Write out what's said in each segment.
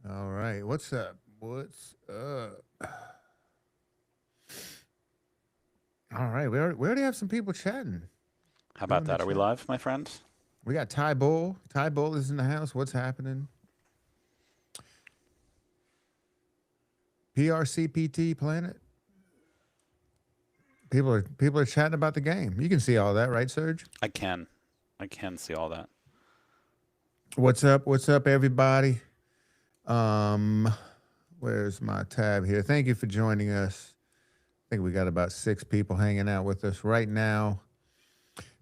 All right. What's up? What's up? All right. We already have some people chatting. How Go about in the that? Are we chat. live, my friend? We got Ty Bull. Ty Bull is in the house. What's happening? PRCPT Planet. People are chatting about the game. You can see all that, right, Serge? I can. I can see all that. What's up? What's up, everybody? Um, where's my tab here? Thank you for joining us. I think we got about 6 people hanging out with us right now.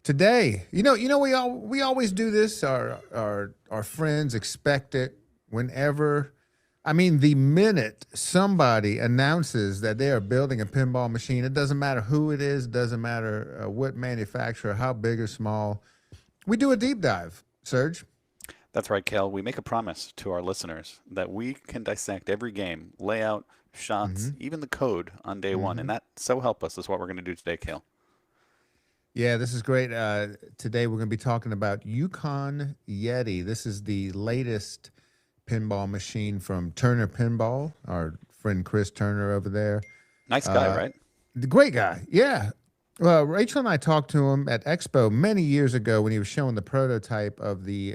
Today, we always do this. Our friends expect it whenever. I mean, the minute somebody announces that they are building a pinball machine, it doesn't matter who it is, doesn't matter what manufacturer, how big or small. We do a deep dive. Serge. That's right, Cale. We make a promise to our listeners that we can dissect every game, layout, shots, Mm-hmm. even the code on day one. Mm-hmm. And that, so help us, is what we're going to do today, Cale. Yeah, this is great. Today we're going to be talking about Yukon Yeti. This is the latest pinball machine from Turner Pinball, our friend Chris Turner over there. Nice guy, Uh, right? the great guy, yeah. Well, Rachel and I talked to him at Expo many years ago when he was showing the prototype of the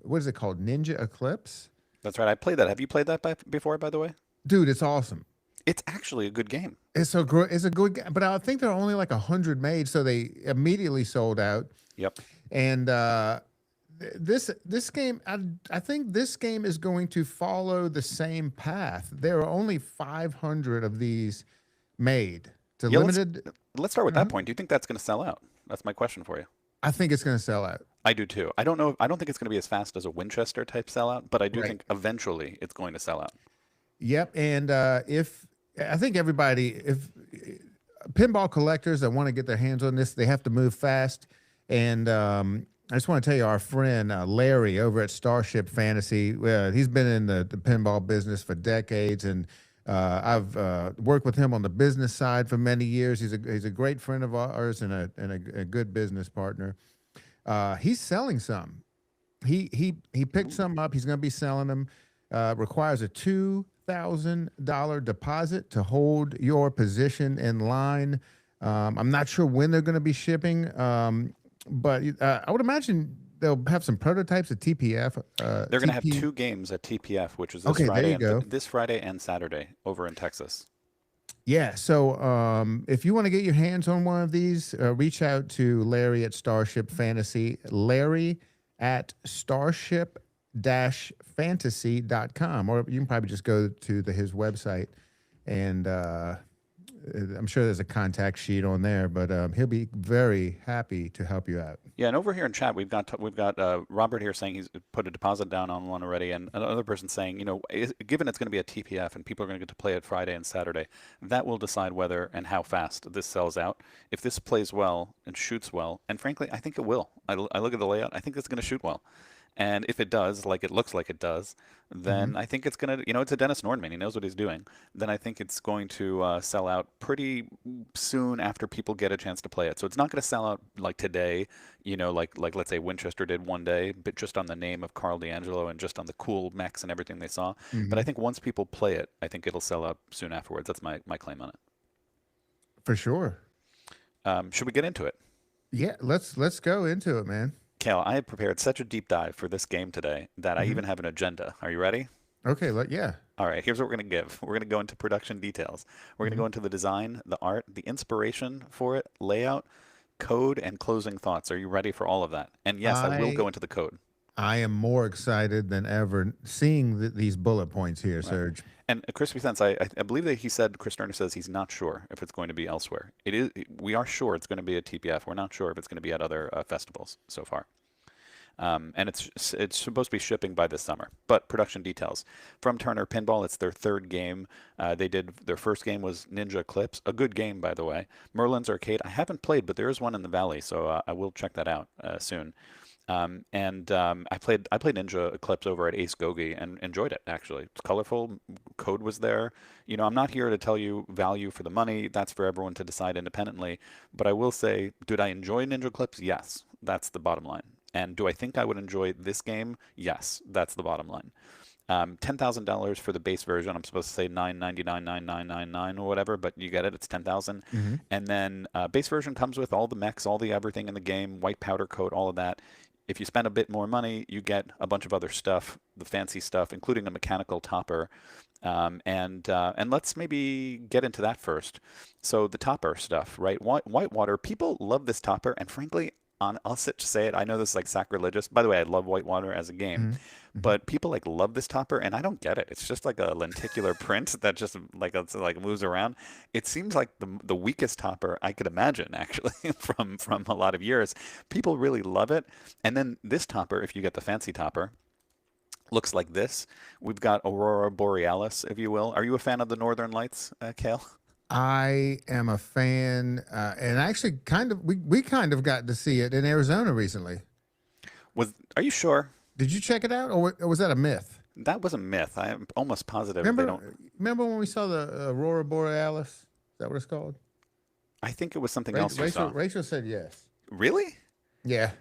what is it called, Ninja Eclipse. That's right. I played that. Have you played that before, by the way? Dude, it's awesome. It's actually a good game. It's a good, but I think there are only like 100 made, so they immediately sold out. Yep. And this game, I think this game is going to follow the same path. There are only 500 of these made. It's a Yeah, let's limited. let's start with that Mhm. point. Do you think that's going to sell out? That's my question for you. I think it's going to sell out. I do too. I don't know. I don't think it's going to be as fast as a Winchester type sellout, but I do Right. think eventually it's going to sell out. Yep. And if I think everybody, if pinball collectors that want to get their hands on this, they have to move fast. And I just want to tell you, our friend Larry over at Starship Fantasy, he's been in the pinball business for decades, and I've worked with him on the business side for many years. He's a great friend of ours and a good business partner. He's selling some. He picked Ooh. some up. He's going to be selling them. Requires a $2,000 deposit to hold your position in line. I'm not sure when they're going to be shipping, but I would imagine they'll have some prototypes at TPF. They're going to have TP. two games at TPF, which is this Okay, there Friday you and go. this Friday and Saturday over in Texas. Yeah. So if you want to get your hands on one of these, reach out to Larry at Starship Fantasy. Larry at Starship fantasy.com, or you can probably just go to his website, and I'm sure there's a contact sheet on there, but he'll be very happy to help you out. Yeah, and over here in chat, we've got Robert here saying he's put a deposit down on one already, and another person saying, given it's going to be a TPF and people are going to get to play it Friday and Saturday, that will decide whether and how fast this sells out. If this plays well and shoots well, and frankly, I think it will. I look at the layout, I think it's going to shoot well. And if it does, like it looks like it does, Mm-hmm. then I think it's gonna, it's a Dennis Nordman. He knows what he's doing. Then I think it's going to sell out pretty soon after people get a chance to play it. So it's not going to sell out like today, like let's say Winchester did one day, but just on the name of Carl D'Angelo and just on the cool mechs and everything they saw. But Mm-hmm. I think once people play it, I think it'll sell out soon afterwards. That's my claim on it. For sure. Should we get into it? Yeah, let's go into it, man. Cal, I have prepared such a deep dive for this game today that I Mm-hmm. even have an agenda. Are you ready? Okay, yeah. All right, here's what we're going to give. We're going to go into production details. We're going to Mm-hmm. go into the design, the art, the inspiration for it, layout, code, and closing thoughts. Are you ready for all of that? And yes, I will I go into the code. I am more excited than ever seeing these bullet points here, Right. Serge. And Crispy Sense, I believe that he said, Chris Turner says he's not sure if it's going to be elsewhere. It is. We are sure it's going to be at TPF. We're not sure if it's going to be at other festivals so far. And it's supposed to be shipping by this summer. But production details from Turner Pinball. It's their third game. They did their first game was Ninja Eclipse, a good game by the way. Merlin's Arcade. I haven't played, but there is one in the Valley, so I will check that out soon. And I played Ninja Eclipse over at Ace Gogi and enjoyed it actually. It's colorful. Code was there. I'm not here to tell you value for the money. That's for everyone to decide independently. But I will say, did I enjoy Ninja Eclipse? Yes, that's the bottom line. And do I think I would enjoy this game? Yes, that's the bottom line. $10,000 for the base version. I'm supposed to say 999,999 or whatever, but you get it. It's 10,000. Mm-hmm. And then base version comes with all the mechs, all the everything in the game, white powder coat, all of that. If you spend a bit more money, you get a bunch of other stuff, the fancy stuff, including a mechanical topper. And let's maybe get into that first. So the topper stuff, right? Whitewater, people love this topper, and frankly, I'll say it. I know this is like sacrilegious. By the way, I love Whitewater as a game, Mm-hmm. but people like love this topper, and I don't get it. It's just like a lenticular print that just like moves around. It seems like the weakest topper I could imagine, actually, from a lot of years. People really love it, and then this topper, if you get the fancy topper, looks like this. We've got Aurora Borealis, if you will. Are you a fan of the Northern Lights, Kale? I am a fan, and actually, we kind of got to see it in Arizona recently. Are you sure? Did you check it out, or was that a myth? That was a myth. I am almost positive they Remember, don't. remember when we saw the Aurora Borealis? Is that what it's called? I think it was something else you saw. Rachel said yes. Really? Yeah.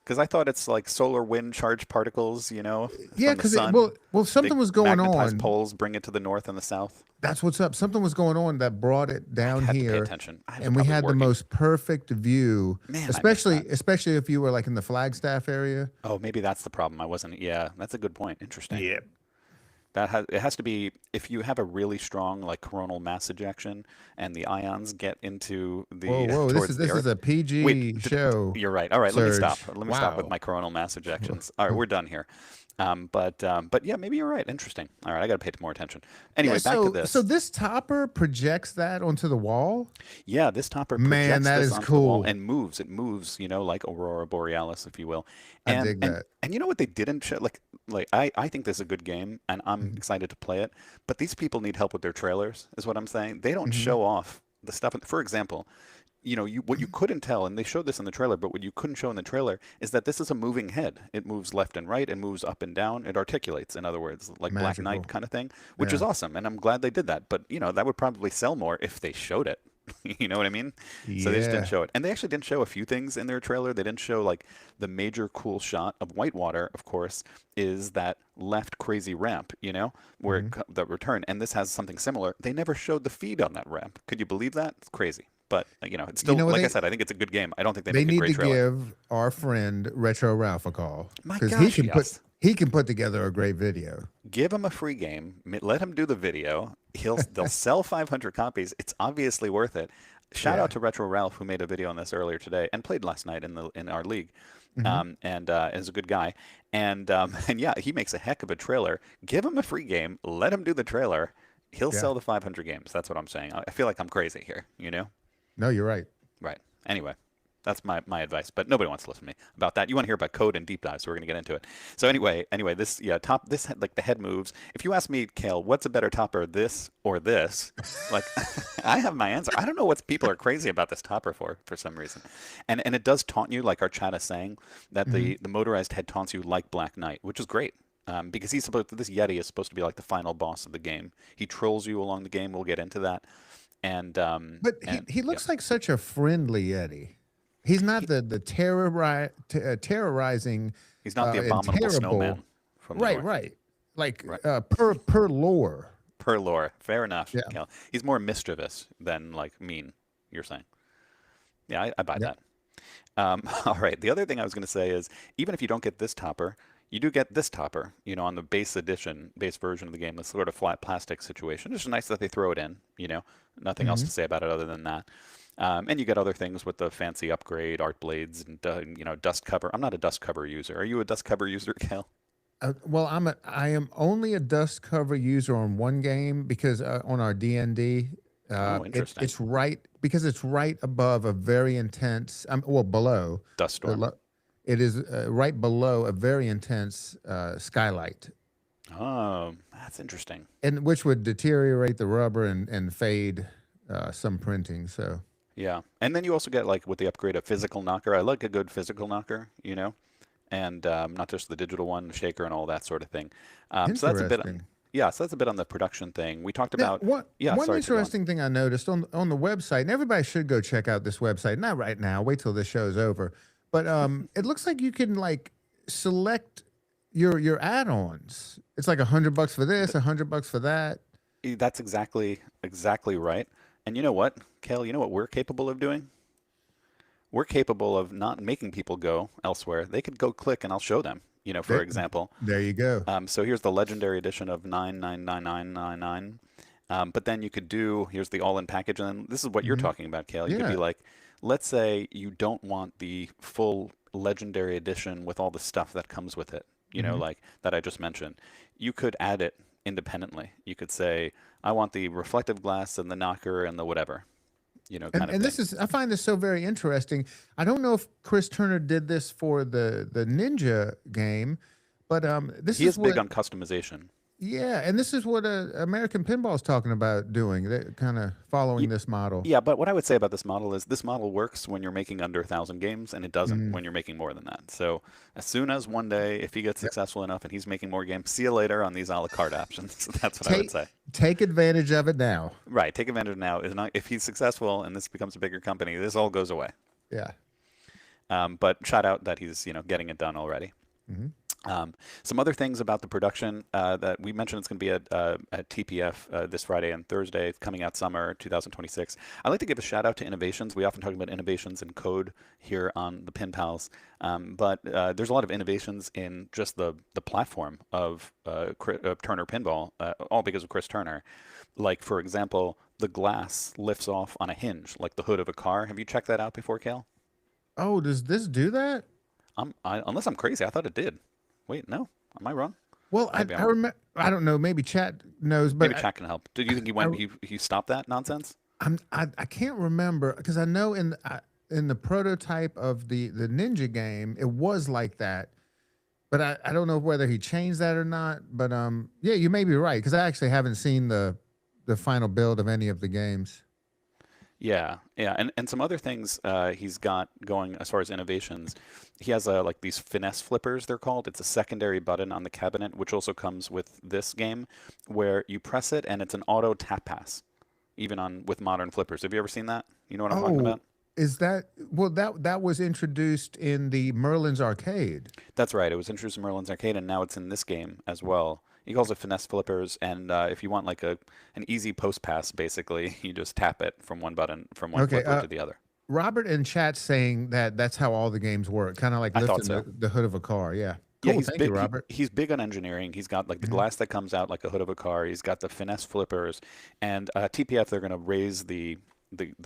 Because I thought it's like solar wind charged particles, Yeah, from the because sun. well, something Big was going magnetized on. poles bring it to the north and the south. That's what's up. Something was going on that brought it down Had to pay here, attention. I was and we probably had working. the most perfect view. Man, I missed that. Especially if you were like in the Flagstaff area. Oh, maybe that's the problem. I wasn't. Yeah, that's a good point. Interesting. Yep. It has to be if you have a really strong like coronal mass ejection and the ions get into the Whoa! towards the This is Earth. a PG Wait, show. you're right. All right, let me Surge. stop. Let me stop with Wow. my coronal mass ejections. All right, we're done here. But yeah, maybe you're right. Interesting. All right, I got to pay more attention. Anyway, Yeah. back to this. So this topper projects that onto the wall. Yeah, this topper Man, projects that this is onto the wall cool. and moves. It moves, like Aurora Borealis, if you will. I And dig and that. and you know what they didn't show? I think this is a good game, and I'm Mm-hmm. excited to play it. But these people need help with their trailers, is what I'm saying. They don't Mm-hmm. show off the stuff. For example, what you couldn't tell, and they showed this in the trailer, but what you couldn't show in the trailer is that this is a moving head. It moves left and right, it moves up and down, it articulates, in other words, like Black Knight Magical. kind of thing, which is Yeah. awesome, and I'm glad they did that. But that would probably sell more if they showed it. You know what I mean? So they just didn't Yeah. show it. And they actually didn't show a few things in their trailer. They didn't show like the major cool shot of Whitewater, of course, is that left crazy ramp, where Mm-hmm. the return. And this has something similar. They never showed the feed on that ramp. Could you believe that? It's crazy. But it's You still, know what like I said, I think it's a good game. I don't think they they make a need great to trailer. give our friend Retro Ralph a call My because gosh, yes. he can put together a great video. Give him a free game. Let him do the video. They'll sell 500 copies. It's obviously worth it. Shout Yeah. out to Retro Ralph who made a video on this earlier today and played last night in our league, Mm-hmm. and is a good guy. And yeah, he makes a heck of a trailer. Give him a free game. Let him do the trailer. He'll Yeah. sell the 500 games. That's what I'm saying. I feel like I'm crazy here. No, you're right. Right. Anyway, that's my advice. But nobody wants to listen to me about that. You want to hear about code and deep dive, so we're going to get into it. So anyway, this like the head moves. If you ask me, Kale, what's a better topper, this or this? Like, I have my answer. I don't know what people are crazy about this topper for some reason, and it does taunt you, like our chat is saying, that Mm-hmm. the motorized head taunts you like Black Knight, which is great. Because this Yeti is supposed to be like the final boss of the game. He trolls you along the game. We'll get into that. And But and he yeah. looks like such a friendly Eddie. He's not the terrorizing. He's not the and abominable terrible. snowman from the Right, north. right. Like Right. per lore. Per lore. Fair enough, Yeah. Cal. He's more mischievous than like mean, you're saying. Yeah, I buy Yeah. that. All right. The other thing I was going to say is even if you don't get this topper, you do get this topper, on the base version of the game, this sort of flat plastic situation. It's just nice that they throw it in, nothing else Mm-hmm. to say about it other than that. And you get other things with the fancy upgrade, art blades, and dust cover. I'm not a dust cover user. Are you a dust cover user, Cal? Well, I am only a dust cover user on one game because on our D&D, Oh, interesting. it's right because it's right above a very intense. Below. Dust The storm. lo- It is right below a very intense skylight, Oh, that's interesting. and which would deteriorate the rubber and fade some printing. So Yeah. And then you also get, like, with the upgrade, a physical knocker. I like a good physical knocker, and not just the digital one, shaker, and all that sort of thing. So that's a bit, interesting. yeah, so that's a bit on the production thing. We talked Now, about, one yeah, one sorry, to go on. interesting thing I noticed on the website, and everybody should go check out this website. Not right now. Wait till this show's over. But it looks like you can like select your add-ons. It's like $100 for this, $100 for that. That's exactly right. And you know what, Kale, you know what we're capable of doing? We're capable of not making people go elsewhere. They could go click and I'll show them, for There, example. there you go. So here's the legendary edition of 999999. But then you could do, here's the all-in package. And then this is what you're Hmm. talking about, Kale. You could be Yeah. like, let's say you don't want the full legendary edition with all the stuff that comes with it, Hmm. like that I just mentioned. You could add it independently. You could say, I want the reflective glass and the knocker and the whatever, kind of And thing. this is I find this so very interesting. I don't know if Chris Turner did this for the Ninja game, but this He is is big what on customization. yeah, and this is what American Pinball is talking about doing. They're kind of following this model. Yeah, but what I would say about this model is this model works when you're making under 1,000 games, and it doesn't Mm, when you're making more than that. So as soon as one day, if he gets yep. successful enough and he's making more games, see you later on these a la carte options. That's what I would Take say. take advantage of it now. Right, take advantage now. Is not if he's successful and this becomes a bigger company, this all goes away. Yeah. But shout out that he's getting it done already. Hmm. Some other things about the production that we mentioned it's going to be at TPF this Friday and Thursday, coming out summer 2026. I'd like to give a shout out to innovations. We often talk about innovations in code here on the Pin Pals, but there's a lot of innovations in just the platform of Turner Pinball, all because of Chris Turner. Like, for example, the glass lifts off on a hinge, like the hood of a car. Have you checked that out before, Kale? Oh, does this do that? Unless I'm crazy, I thought it did. Wait, no. Am I wrong? Well, Maybe I I'm wrong. remember. I don't know. Maybe chat knows, Maybe but chat can help. Did you think he I, went? He stopped that nonsense? I can't remember because I know in the prototype of the Ninja game it was like that, but I don't know whether he changed that or not. But yeah, you may be right because I actually haven't seen the final build of any of the games. Yeah, yeah, and some other things he's got going as far as innovations. He has like these finesse flippers, they're called. It's a secondary button on the cabinet, which also comes with this game, where you press it and it's an auto tap pass, even on with modern flippers. Have you ever seen that? You know what I'm talking Oh, about? is that well that was introduced in the Merlin's Arcade? That's right. It was introduced in Merlin's Arcade, and now it's in this game as well. He calls it finesse flippers, and if you want like an easy post pass, basically, you just tap it from one button from one Okay, flipper to the other. Robert in chat saying that that's how all the games work, kind of like I thought lifting so. the hood of a car. Yeah, Yeah, cool. he's Thank you, big. Robert. He's big on engineering. He's got like the Hmm. glass that comes out like a hood of a car. He's got the finesse flippers, and TPF they're going to raise the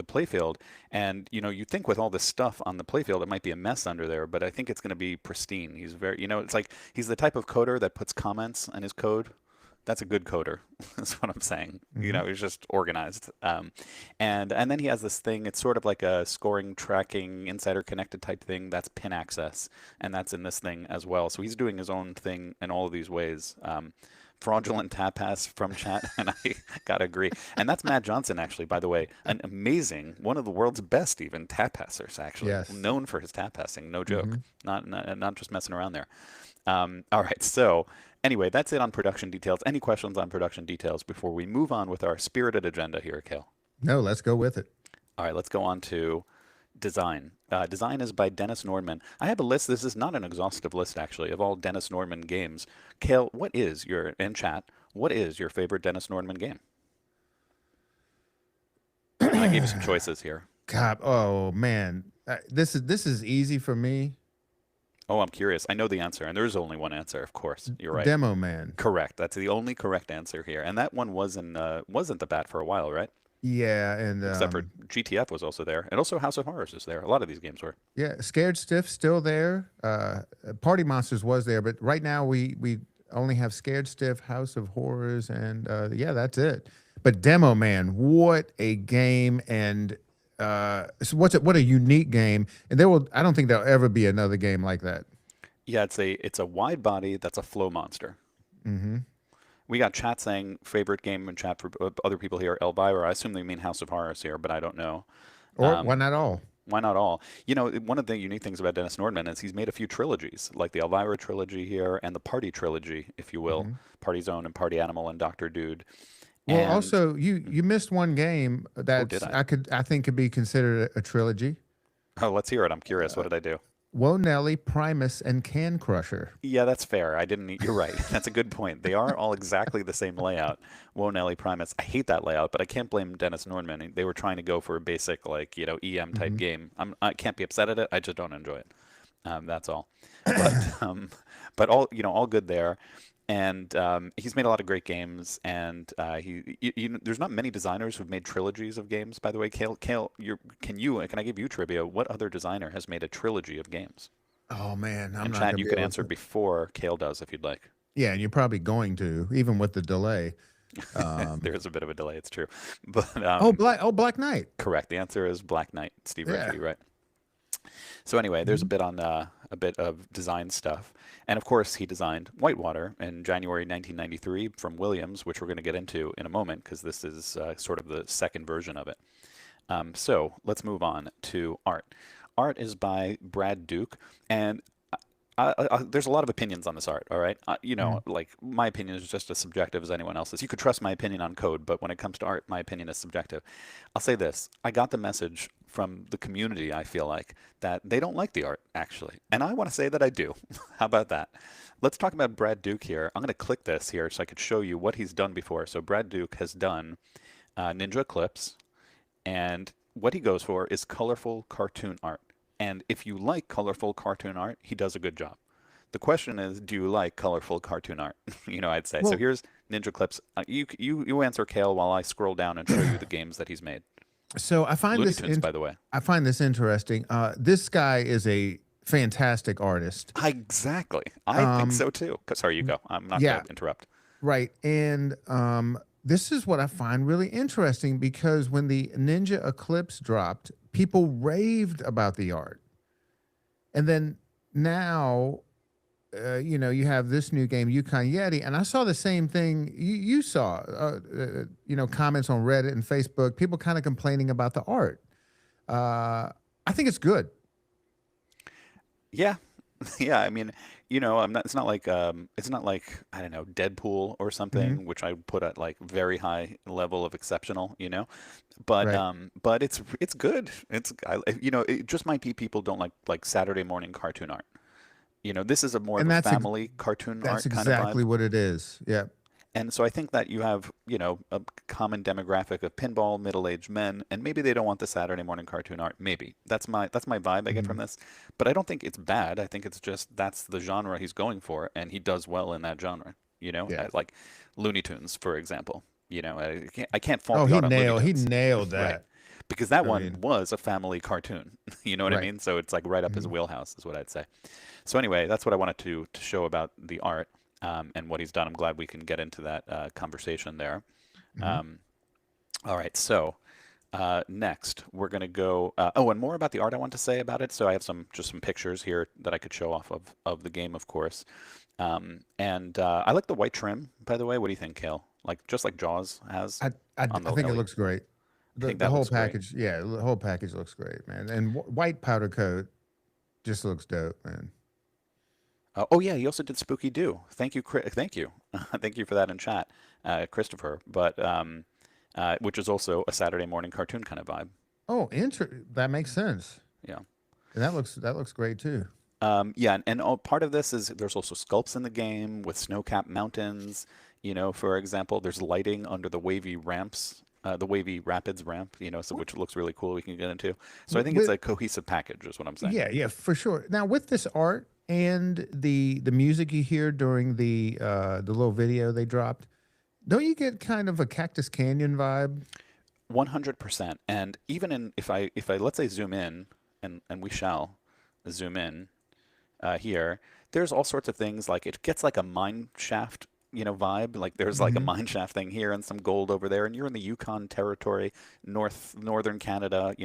playfield. And you think with all this stuff on the playfield, it might be a mess under there, but I think it's going to be pristine. He's very, it's like he's the type of coder that puts comments in his code. That's a good coder. That's what I'm saying. Hmm. He's just organized. And then he has this thing. It's sort of like a scoring, tracking, insider connected type thing. That's pin access, and that's in this thing as well. So he's doing his own thing in all of these ways. Fraudulent tap pass from chat, and I gotta agree. And that's Matt Johnson, actually, by the way, an amazing, one of the world's best even tap passers, actually, Yes. known for his tap passing. No joke, Hmm. not just messing around there. All right, so anyway, that's it on production details. Any questions on production details before we move on with our spirited agenda here, Kale? No, let's go with it. All right, let's go on to design. Design is by Dennis Nordman. I have a list. This is not an exhaustive list, actually, of all Dennis Nordman games. Kale, what is your, in chat, what is your favorite Dennis Nordman game? And I gave you some choices here. God, oh man, this is easy for me. Oh, I'm curious. I know the answer, and there's only one answer, of course. You're right. Demo Man. Correct. That's the only correct answer here. And that one wasn't the bat for a while, right? Yeah, and Except for GTF was also there, and also House of Horrors is there. A lot of these games were. yeah, Scared Stiff still there. Party Monsters was there, but right now we only have Scared Stiff, House of Horrors, and yeah, that's it. But Demo Man, what a game! And what a unique game! And I don't think there'll ever be another game like that. Yeah, it's a wide body that's a flow monster. Hmm. We got chat saying favorite game in chat for other people here, Elvira. I assume they mean House of Horrors here, but I don't know. Or why Um, not all? why not all? One of the unique things about Dennis Nordman is he's made a few trilogies, like the Elvira trilogy here and the Party trilogy, if you will, Hmm. Party Zone and Party Animal and Doctor Dude. Well, And also you missed one game oh, did that's I? I think could be considered a trilogy. Oh, let's hear it. I'm curious. What did I do? Whoa Nelly, Primus, and Can Crusher. Yeah, that's fair. I didn't. You're right. That's a good point. They are all exactly the same layout. Whoa, Nelly Primus. I hate that layout, but I can't blame Dennis Nordman. They were trying to go for a basic, like, EM type Hmm. game. I can't be upset at it. I just don't enjoy it. That's all. But but all good there. And he's made a lot of great games. And there's not many designers who've made trilogies of games. By the way, Kale, can I give you trivia? What other designer has made a trilogy of games? Oh man, I'm And not Chad, gonna you be could able answer to. before Kale does if you'd like. Yeah, and you're probably going to, even with the delay. There is a bit of a delay, it's true. But Black Knight. correct. The answer is Black Knight. Steve Yeah. Rafferty, right? So anyway, there's a Mhm. bit on a bit of design stuff, and of course he designed Whitewater in January 1993 from Williams, which we're going to get into in a moment because this is sort of the second version of it. So let's move on to art. Art is by Brad Duke, and there's a lot of opinions on this art. All right, Mhm. like my opinion is just as subjective as anyone else's. You could trust my opinion on code, but when it comes to art, my opinion is subjective. I'll say this: I got the message from the community. I feel like that they don't like the art actually, and I want to say that I do. How about that? Let's talk about Brad Duke here. I'm going to click this here so I could show you what he's done before. So Brad Duke has done Ninja Eclipse, and what he goes for is colorful cartoon art. And if you like colorful cartoon art, he does a good job. The question is, do you like colorful cartoon art? I'd say. So Well, here's Ninja Clips. You answer Kale while I scroll down and show you the games that he's made. so Looney Tunes, by the way. I find this interesting. This guy is a fantastic artist. Exactly. I think Um, so too. Sorry, you go. I'm not going yeah, to interrupt. right. And this is what I find really interesting because when the Ninja Eclipse dropped, people raved about the art. And then now, you have this new game, Yukon Yeti, and I saw the same thing you saw. Comments on Reddit and Facebook, people kind of complaining about the art. I think it's good. Yeah, yeah. I mean, I'm not. It's not like I don't know Deadpool or Hmm. something, which I put at like very high level of exceptional. But Right. it's good. It just might be people don't like Saturday morning cartoon art. This is a more of And a family cartoon that's art kind of vibe. exactly what it is. Yeah. And so I think that you have, a common demographic of pinball middle-aged men, and maybe they don't want the Saturday morning cartoon art. Maybe that's my vibe I get from Hmm. this. But I don't think it's bad. I think it's just that's the genre he's going for, and he does well in that genre. Yeah. Like Looney Tunes, for example. I can't fault Oh, the art on Looney he Tunes, nailed right? that. Because that I one mean, was a family cartoon. You know what I right. mean? So it's like right up his Hmm. wheelhouse, is what I'd say. So anyway, that's what I wanted to show about the art and what he's done. I'm glad we can get into that conversation there. Hmm. Um, all right, so next we're going to go. Oh, and more about the art I want to say about it. So I have some pictures here that I could show off of the game, of course. And I like the white trim, by the way. What do you think, Kale? Like just like Jaws has on I the think it Ellie. looks great. I think The that whole looks great. package, yeah, the whole package looks great, man. And white powder coat just looks dope, man. Oh yeah, he also did Spooky Doo. Thank you, thank you, thank you for that in chat, Christopher. But which is also a Saturday morning cartoon kind of vibe. Oh, that makes sense. Yeah. And that looks great too. Yeah, and part of this is there's also sculpts in the game with snow-capped mountains. For example, there's lighting under the wavy ramps, the wavy rapids ramp. So which looks really cool. We can get into. So I think it's With a cohesive package, is what I'm saying. Yeah, yeah, for sure. Now with this art and the music you hear during the little video they dropped, don't you get kind of a Cactus Canyon vibe? 100%. And even if I let's say zoom in, and we shall zoom in here, there's all sorts of things like it gets like a mine shaft, vibe. Like there's like a Hmm. mine shaft thing here and some gold over there, and you're in the Yukon territory, northern Canada,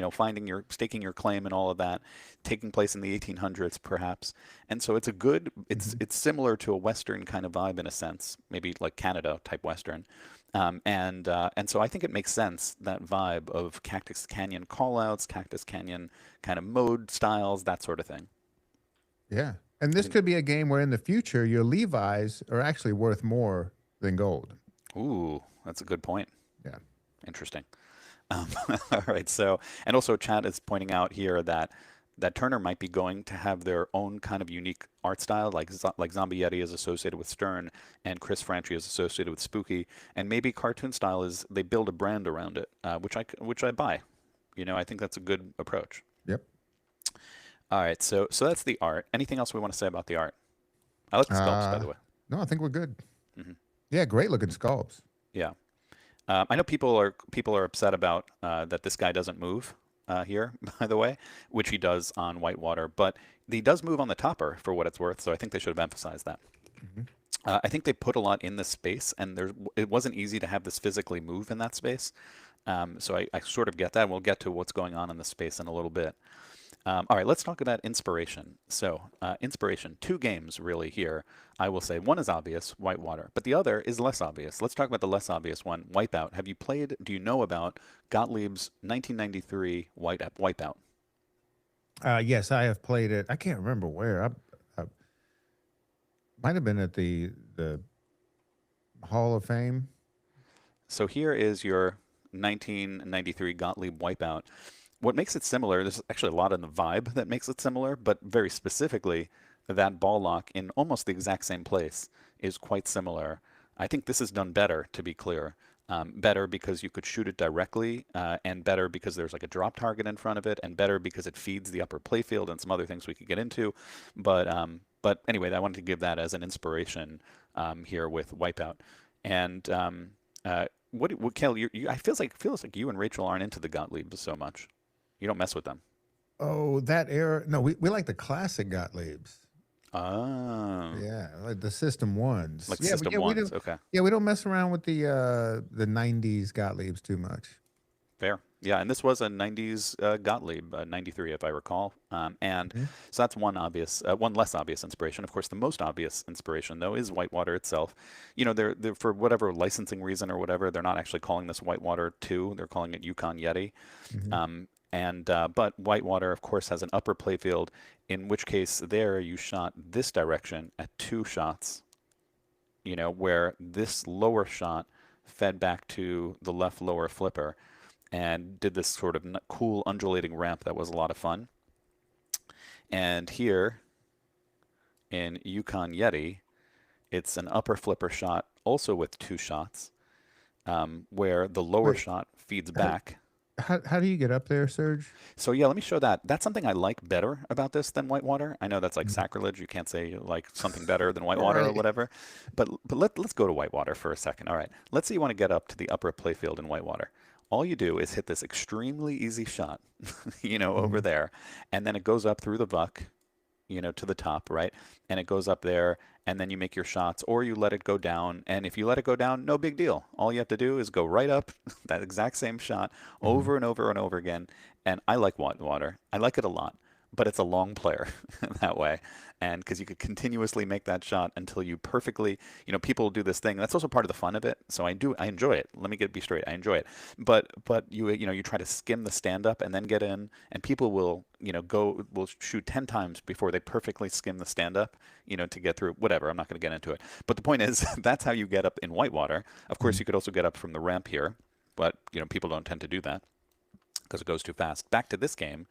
staking your claim and all of that, taking place in the 1800s perhaps. And so it's a good, Hmm. it's similar to a Western kind of vibe in a sense, maybe like Canada type Western. And so I think it makes sense that vibe of Cactus Canyon callouts, Cactus Canyon kind of mode styles, that sort of thing. Yeah. And I this think could be a game where in the future your Levi's are actually worth more than gold. Ooh, that's a good point. Yeah. Interesting. Um, all right. So, and also, Chad is pointing out here that that Turner might be going to have their own kind of unique art style, like Zombie Yeti is associated with Stern, and Chris Franchi is associated with Spooky, and maybe cartoon style is they build a brand around it, which I buy. I think that's a good approach. Yep. All right, so that's the art. Anything else we want to say about the art? I like the sculpts, by Uh, the way. no, I think we're good. Hmm. Yeah, great looking sculpts. Yeah. I know people are upset about that this guy doesn't move here, by the way, which he does on Whitewater, but he does move on the topper for what it's worth. So I think they should have emphasized that. Mhm. I think they put a lot in this space, and it wasn't easy to have this physically move in that space. So I sort of get that. We'll get to what's going on in the space in a little bit. All right, let's talk about inspiration. So, inspiration, two games really here. I will say one is obvious, Whitewater, but the other is less obvious. Let's talk about the less obvious one, Wipeout. Do you know about Gottlieb's 1993 Wipeout? Yes, I have played it. I can't remember where. I might have been at the Hall of Fame. So here is your 1993 Gottlieb Wipeout. What makes it similar, there's actually a lot in the vibe that makes it similar, but very specifically, that ball lock in almost the exact same place is quite similar. I think this is done better, to be clear. Better because you could shoot it directly, and better because there's like a drop target in front of it, and better because it feeds the upper playfield and some other things we could get into. But anyway, I wanted to give that as an inspiration here with Wipeout. And what Kel, I feels like you and Rachel aren't into the Gottliebs so much. You don't mess with them. Oh, that era. No, we like the classic Gottliebs. Oh, Yeah, like the System ones. like Yeah, but System yeah, we Ones. don't. Okay, Yeah, we don't mess around with the '90s Gottliebs too much. fair. Yeah, and this was a 90s Gottlieb, 93 if I recall. And Mhm. so that's one less obvious inspiration. Of course, the most obvious inspiration, though, is Whitewater itself. They're for whatever licensing reason or whatever, they're not actually calling this Whitewater 2. They're calling it Yukon Yeti. Mhm. But Whitewater, of course, has an upper playfield, in which case there you shot this direction at two shots, where this lower shot fed back to the left lower flipper and did this sort of cool undulating ramp that was a lot of fun. And here in Yukon Yeti, it's an upper flipper shot also with two shots, where the lower Wait, shot feeds how, back. how do you get up there, Serge? So yeah, let me show that. That's something I like better about this than Whitewater. I know that's like Mhm. sacrilege. You can't say you like something better than Whitewater or Right. whatever. But let's go to Whitewater for a second. All right. Let's say you want to get up to the upper playfield in Whitewater. All you do is hit this extremely easy shot, over Mhm. there, and then it goes up through the buck, to the top, right? And it goes up there, and then you make your shots, or you let it go down. And if you let it go down, no big deal. All you have to do is go right up that exact same shot Mhm. over and over and over again. And I like Whitewater. I like it a lot, but it's a long player that way. And because you could continuously make that shot until you perfectly, people do this thing. That's also part of the fun of it. So I enjoy it. Let me be straight. I enjoy it. But you try to skim the stand up and then get in, and people will shoot 10 times before they perfectly skim the stand up, to get through whatever. I'm not going to get into it. But the point is, that's how you get up in Whitewater. Of course, Mhm. you could also get up from the ramp here, but people don't tend to do that because it goes too fast. Back to this game,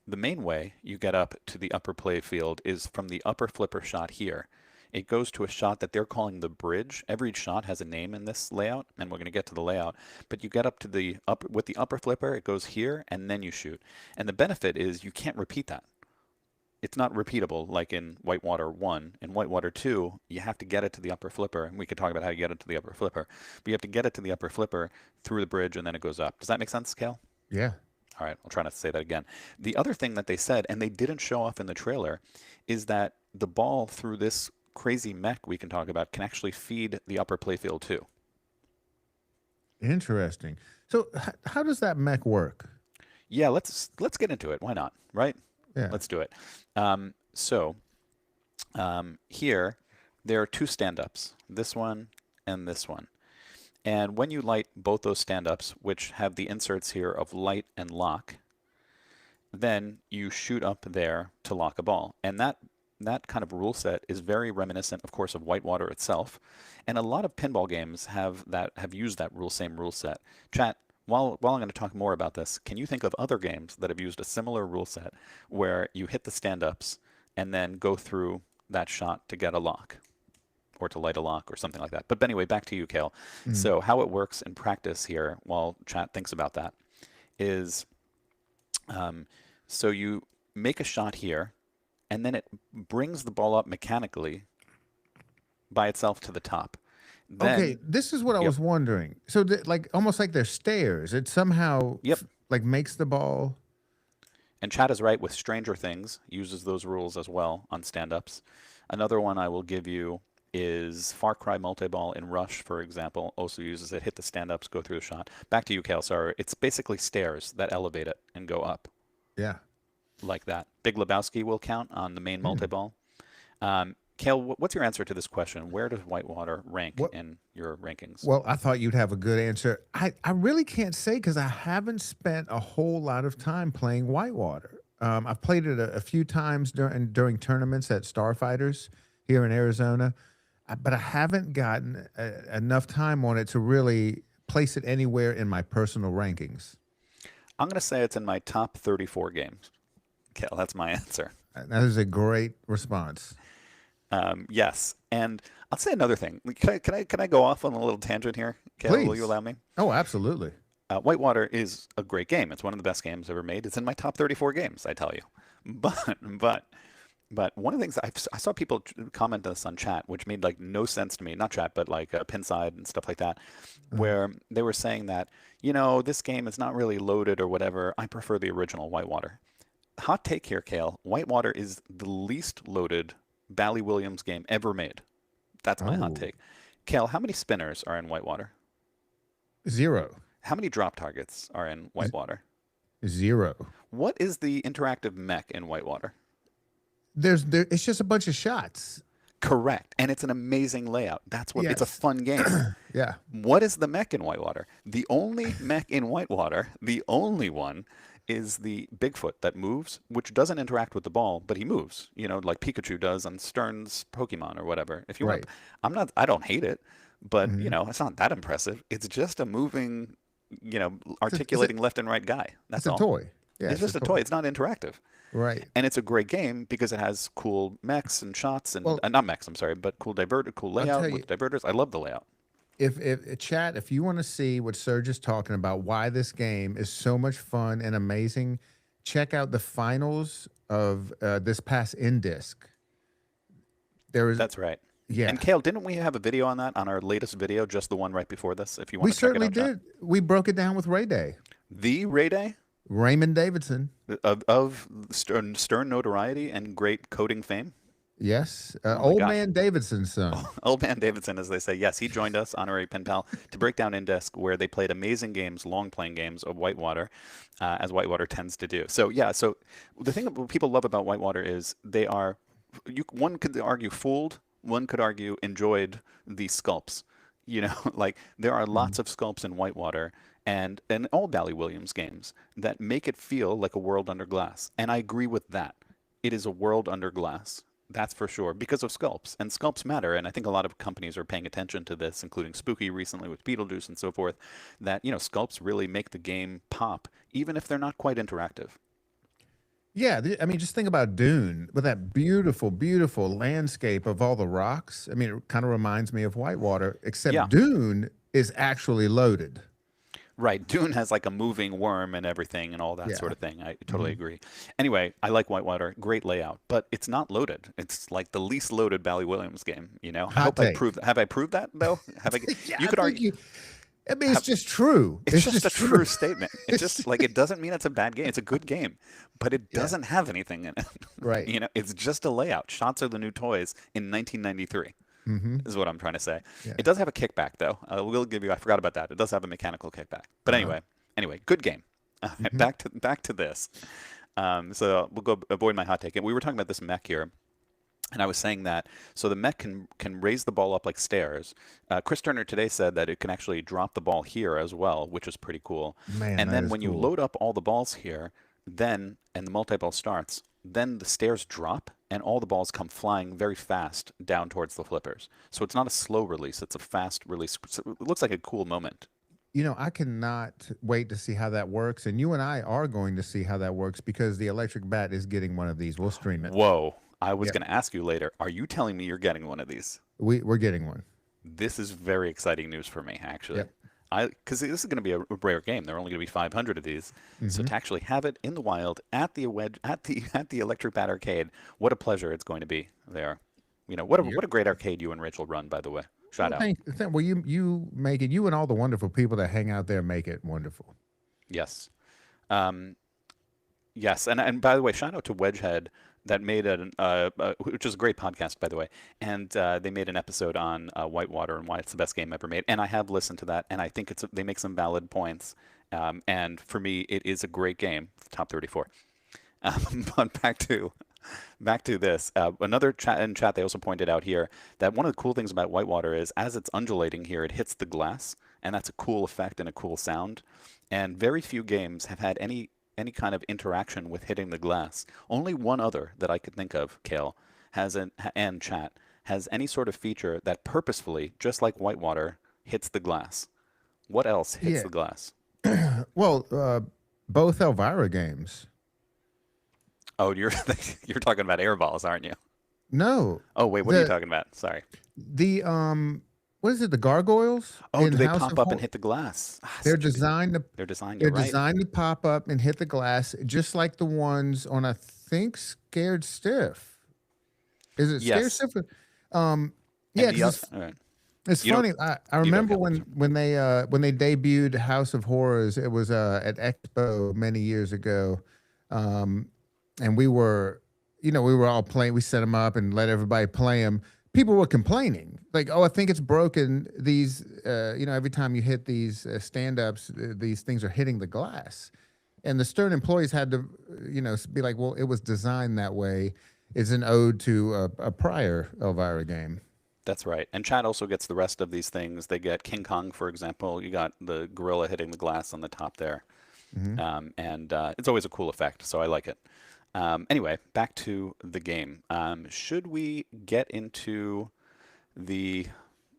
the main way you get up to the upper play field is from the upper flipper shot here. It goes to a shot that they're calling the bridge. Every shot has a name in this layout, and we're going to get to the layout. But you get up to with the upper flipper, it goes here, and then you shoot. And the benefit is you can't repeat that. It's not repeatable like in Whitewater 1. In Whitewater 2, you have to get it to the upper flipper, and we could talk about how you get it to the upper flipper. But you have to get it to the upper flipper through the bridge, and then it goes up. Does that make sense, Cal? Yeah. All right, I'll try not to say that again. The other thing that they said, and they didn't show off in the trailer, is that the ball through this crazy mech we can talk about can actually feed the upper playfield too. Interesting. So, how does that mech work? Yeah, let's get into it. Why not? Right? Yeah. Let's do it. Here there are two stand-ups, this one and this one. And when you light both those stand-ups, which have the inserts here of light and lock, then you shoot up there to lock a ball. And that kind of rule set is very reminiscent, of course, of Whitewater itself. And a lot of pinball games have used that same rule set. Chat, while I'm going to talk more about this, can you think of other games that have used a similar rule set where you hit the stand-ups and then go through that shot to get a lock or to light a lock or something like that? But anyway, back to you, Cale. Mm. So how it works in practice here, while chat thinks about that, is um, so you make a shot here, and then it brings the ball up mechanically by itself to the top. Okay, Then, this is what I yep, was wondering. So, like, almost like they're stairs. It somehow yep. like makes the ball. And Chad is right with Stranger Things, uses those rules as well on stand-ups. Another one I will give you is Far Cry Multi-Ball in Rush, for example, also uses it, hit the stand-ups, go through the shot. Back to you, Kale, sorry. It's basically stairs that elevate it and go up Yeah. like that. Big Lebowski will count on the main Hmm. multi-ball. Kale, what's your answer to this question? Where does Whitewater rank What? in your rankings? Well, I thought you'd have a good answer. I really can't say because I haven't spent a whole lot of time playing Whitewater. I've played it a few times during tournaments at Starfighters here in Arizona, but I haven't gotten enough time on it to really place it anywhere in my personal rankings. I'm going to say it's in my top 34 games. Kale, that's my answer. That is a great response. Yes, and I'll say another thing. Can I go off on a little tangent here, Kale? Will you Please. allow me? Oh, absolutely. Whitewater is a great game. It's one of the best games ever made. It's in my top 34 games, I tell you. But one of the things I saw people comment this on chat, which made like no sense to me. Not chat, but like Pinside and stuff like that, Uh, where they were saying that this game is not really loaded or whatever. I prefer the original Whitewater. Hot take here, Kale. Whitewater is the least loaded Bally Williams game ever made. That's my hot oh, take. Kale, how many spinners are in Whitewater? zero. How many drop targets are in Z- Whitewater? Zero. What is the interactive mech in Whitewater? It's just a bunch of shots. Correct. And it's an amazing layout. That's what it's a Yes. fun game. Yeah. What is the mech in Whitewater? The only mech in Whitewater, the only one, is the Bigfoot that moves, which doesn't interact with the ball, but he moves, like Pikachu does on Stern's Pokemon or whatever. If you want, Right. I don't hate it, but Hmm. it's not that impressive. It's just a moving, It's a, it's a articulating left and right guy. it's That's a all. toy. Yeah, It's it's a just a toy. toy. It's not interactive. Right. And it's a great game because it has cool mechs and shots and Well, not mechs, I'm sorry, but cool I'll tell layout you, with diverters. I love the layout. if chat, if you want to see what Serge is talking about, why this game is so much fun and amazing, check out the finals of this past in disc. There is, That's right. yeah, And Kale, didn't we have a video on that on our latest video, just the one right before this? If you we want to check it certainly out, chat. did. We broke it down with Ray Day, The Ray Day Raymond Davidson. of Stern notoriety and great coding fame. Yes, Oh my old gosh. man Davidson's son. Old Man Davidson, as they say. Yes, he joined us, honorary pen pal, to break down Indesk, where they played amazing games, long playing games of Whitewater, as Whitewater tends to do. So, yeah, so the thing that people love about Whitewater is they are, one could argue fooled, one could argue enjoyed the sculpts. Like there are Mhm. lots of sculpts in Whitewater and all Bally Williams games that make it feel like a world under glass. And I agree with that. It is a world under glass. That's for sure because of sculpts and sculpts matter. And I think a lot of companies are paying attention to this, including Spooky recently with Beetlejuice and so forth, that, sculpts really make the game pop, even if they're not quite interactive. Yeah, I mean, just think about Dune with that beautiful, beautiful landscape of all the rocks. I mean, it kind of reminds me of Whitewater, except Yeah, Dune is actually loaded. right. Dune has like a moving worm and everything and all that sort Yeah. of thing. I totally Hmm. agree. Anyway, I like Whitewater. Great layout, but it's not loaded. It's like the least loaded Bally Williams game. I Hot hope I take. proved. Have I proved that though? Have I? Yeah, You I could think argue. you. I mean, it's Have, just true. it's It's just just a true. true statement. It's It's just just, like it doesn't mean it's a bad game. It's a good game, but it yeah. doesn't have anything in it. Right. It's just a layout. Shots are the new toys in 1993. Hmm. Is what I'm trying to say. Yeah. It does have a kickback though. I will give you. I forgot about that. It does have a mechanical kickback. But Uh-huh. anyway, good game. Hmm. Back to this. So we'll go avoid my hot take. And we were talking about this mech here, and I was saying that so the mech can raise the ball up like stairs. Chris Turner today said that it can actually drop the ball here as well, which is pretty cool. Man, And that then is when you cool. load up all the balls here, and the multi-ball starts, then the stairs drop and all the balls come flying very fast down towards the flippers. So it's not a slow release; it's a fast release. So it looks like a cool moment. I cannot wait to see how that works. And you and I are going to see how that works because the electric bat is getting one of these. We'll stream it. Whoa. I was Yep. going to ask you later. Are you telling me you're getting one of these? We're getting one. This is very exciting news for me, actually. Yep. Because this is going to be a rare game. There are only going to be 500 of these. So Hmm. to actually have it in the wild at the at the Electric Bat Arcade, what a pleasure it's going to be there. Yep. What a great arcade you and Rachel run, by the way. Shout Well, out. well, you make it. You and all the wonderful people that hang out there make it wonderful. Yes. Um, Yes, and by the way, shout out to Wedgehead that made which is a great podcast, by the way, and they made an episode on Whitewater and why it's the best game ever made, and I have listened to that, and I think they make some valid points, and for me, it is a great game, top 34. But back to this, another chat in chat they also pointed out here that one of the cool things about Whitewater is as it's undulating here, it hits the glass, and that's a cool effect and a cool sound, and very few games have had any kind of interaction with hitting the glass. Only one other that I could think of, Kale, and chat has any sort of feature that purposefully, just like Whitewater, hits the glass. What else hits Yeah. the glass? Well, both Elvira games. Oh, you're you're talking about air balls, aren't you? No, Oh wait, what are you the talking about? Sorry. the what is it? The gargoyles Oh, in do they House pop of up and Horror. hit the glass? Ah, They're such a good. designed to They're designed. You're they're right. designed to pop up and hit the glass, just like the ones on I think Scared Stiff. Is it Scared Yes. Stiff? Yeah, And the because other. All right. it's You don't. funny. I You go, remember Kale. when they debuted House of Horrors. It was at Expo many years ago, um, and we were all playing. We set them up and let everybody play them. People were complaining, like, "Oh, I think it's broken." These, every time you hit these stand-ups, these things are hitting the glass, and the Stern employees had to, be like, "Well, it was designed that way." It's an ode to a prior Elvira game. That's right. And Chad also gets the rest of these things. They get King Kong, for example. You got the gorilla hitting the glass on the top there. Hmm. And it's always a cool effect, so I like it. Anyway, back to the game. Should we get into the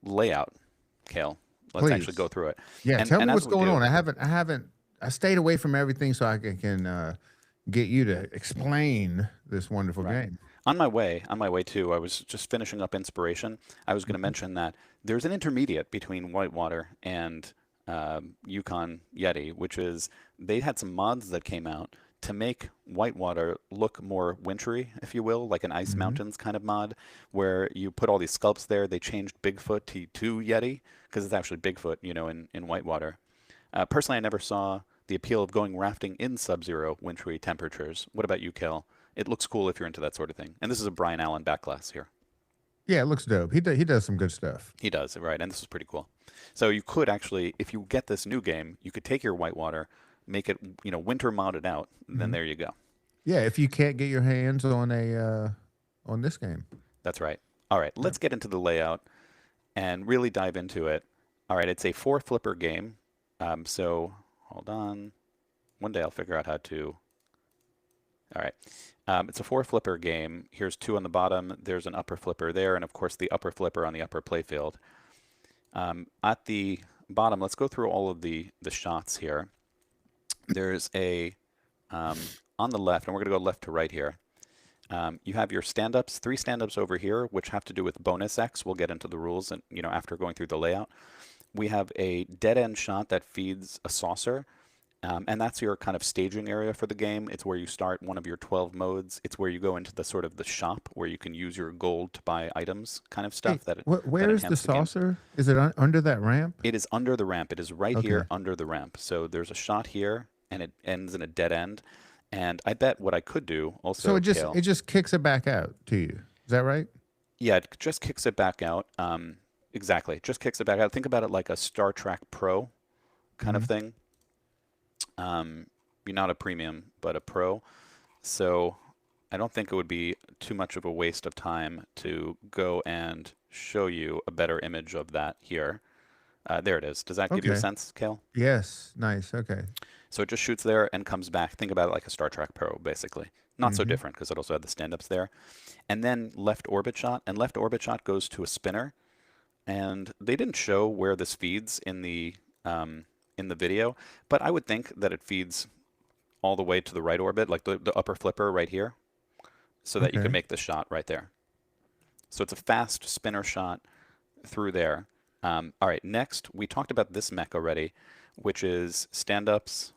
layout, Kale? Let's actually go Please. through it. Yeah, tell And me as what's we going do, on. I stayed away from everything so I can get you to explain this wonderful right. game. On my way too, I was just finishing up Inspiration. I was going to mention that there's an intermediate between Whitewater and Yukon Yeti, which is they had some mods that came out to make Whitewater look more wintry, if you will, like an Ice Hmm. Mountains kind of mod, where you put all these sculpts there. They changed Bigfoot to Yeti because it's actually Bigfoot, in Whitewater. Personally, I never saw the appeal of going rafting in sub-zero wintry temperatures. What about you, Kel? It looks cool if you're into that sort of thing. And this is a Brian Allen backglass here. Yeah, it looks dope. He does some good stuff. He does, right? And this is pretty cool. So you could actually, if you get this new game, you could take your Whitewater, make it, winter modded out, and then Hmm. there you go. Yeah, if you can't get your hands on on this game. That's right. All right, Yeah. let's get into the layout and really dive into it. All right, it's a four flipper game. So hold on. One day I'll figure out how to. All right. It's a four flipper game. Here's two on the bottom. There's an upper flipper there, and of course the upper flipper on the upper playfield. At the bottom, let's go through all of the shots here. There's a on the left, and we're going to go left to right here. You have your stand-ups, three stand-ups over here, which have to do with bonus X. We'll get into the rules, and after going through the layout. We have a dead-end shot that feeds a saucer. And that's your kind of staging area for the game. It's where you start one of your 12 modes. It's where you go into the sort of the shop where you can use your gold to buy items kind of Hey, stuff that where is the enhance the game. saucer? Is it under that ramp? It is under the ramp. It is right Okay. here under the ramp. So there's a shot here and it ends in a dead end. And I bet what I could do So also, Kale, it just kicks it back out to you. Is that right? yeah, it just kicks it back out. Exactly. Just kicks it back out. Think about it like a Star Trek Pro kind of Hmm. thing. You're not a premium, but a pro. So I don't think it would be too much of a waste of time to go and show you a better image of that here. There it is. Does that give you a Okay. sense, Kale? Yes. Nice. Okay. So it just shoots there and comes back. Think about it like a Star Trek Pro, basically. Not so Hmm. different because it also had the stand-ups there. And then left orbit shot, and left orbit shot goes to a spinner. And they didn't show where this feeds in the video, but I would think that it feeds all the way to the right orbit, like the upper flipper right here, so that you can Okay. make the shot right there. So it's a fast spinner shot through there. All right, next, we talked about this mech already, which is stand-ups,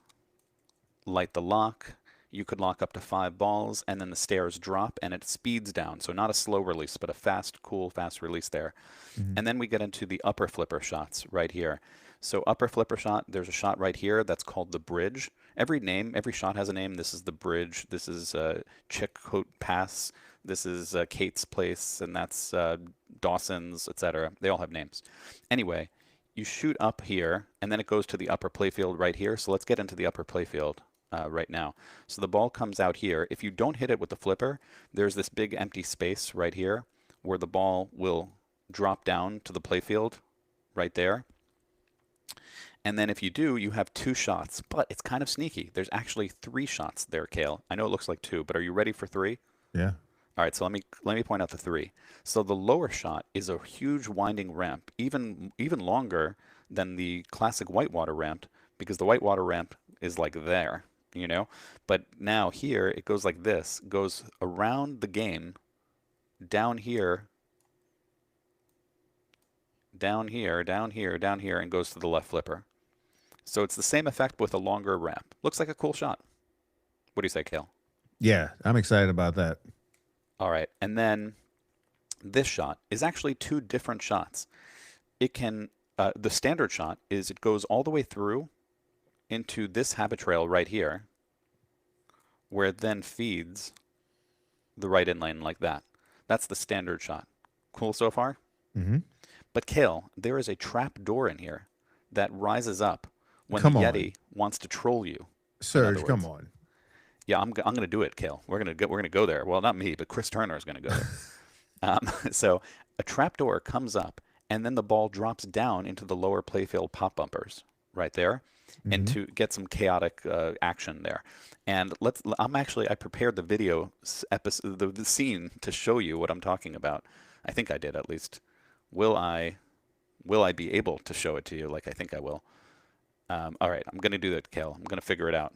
light the lock. You could lock up to 5 balls, and then the stairs drop, and it speeds down. So not a slow release, but a fast, cool, fast release there. Hmm. And then we get into the upper flipper shots right here. So upper flipper shot, there's a shot right here that's called the bridge. Every shot has a name. This is the bridge. This is Chickcoat Pass. This is Kate's Place, and that's Dawson's, etc. They all have names. Anyway, you shoot up here, and then it goes to the upper playfield right here. So let's get into the upper playfield right now. So the ball comes out here. If you don't hit it with the flipper, there's this big empty space right here where the ball will drop down to the playfield right there. And then if you do, you have 2 shots, but it's kind of sneaky. There's actually 3 shots there, Cale. I know it looks like 2, but are you ready for 3? Yeah. All right, so let me point out the 3. So the lower shot is a huge winding ramp, even longer than the classic whitewater ramp, because the whitewater ramp is like there, you know? But now here it goes like this, goes around the game, down here, down here, down here, down here, and goes to the left flipper. So it's the same effect with a longer ramp. Looks like a cool shot. What do you say, Cale? Yeah, I'm excited about that. All right, and then this shot is actually 2 different shots. It can, the standard shot is it goes all the way through into this habit trail right here, where it then feeds the right in lane like that. That's the standard shot. Cool so far? Hmm. But Cale, there is a trap door in here that rises up when the Come on, Yeti wants to troll you. In other Serge. Come words. on. Yeah, I'm going to do it, Cale. We're going to go there. Well, not me, but Chris Turner is going to go there. So a trapdoor comes up, and then the ball drops down into the lower playfield pop bumpers right there, and Hmm. to get some chaotic action there. And I prepared the video episode, the scene to show you what I'm talking about. I think I did at least. Will I be able to show it to you like I think I will? All right, I'm going to do that, Cale. I'm going to figure it out.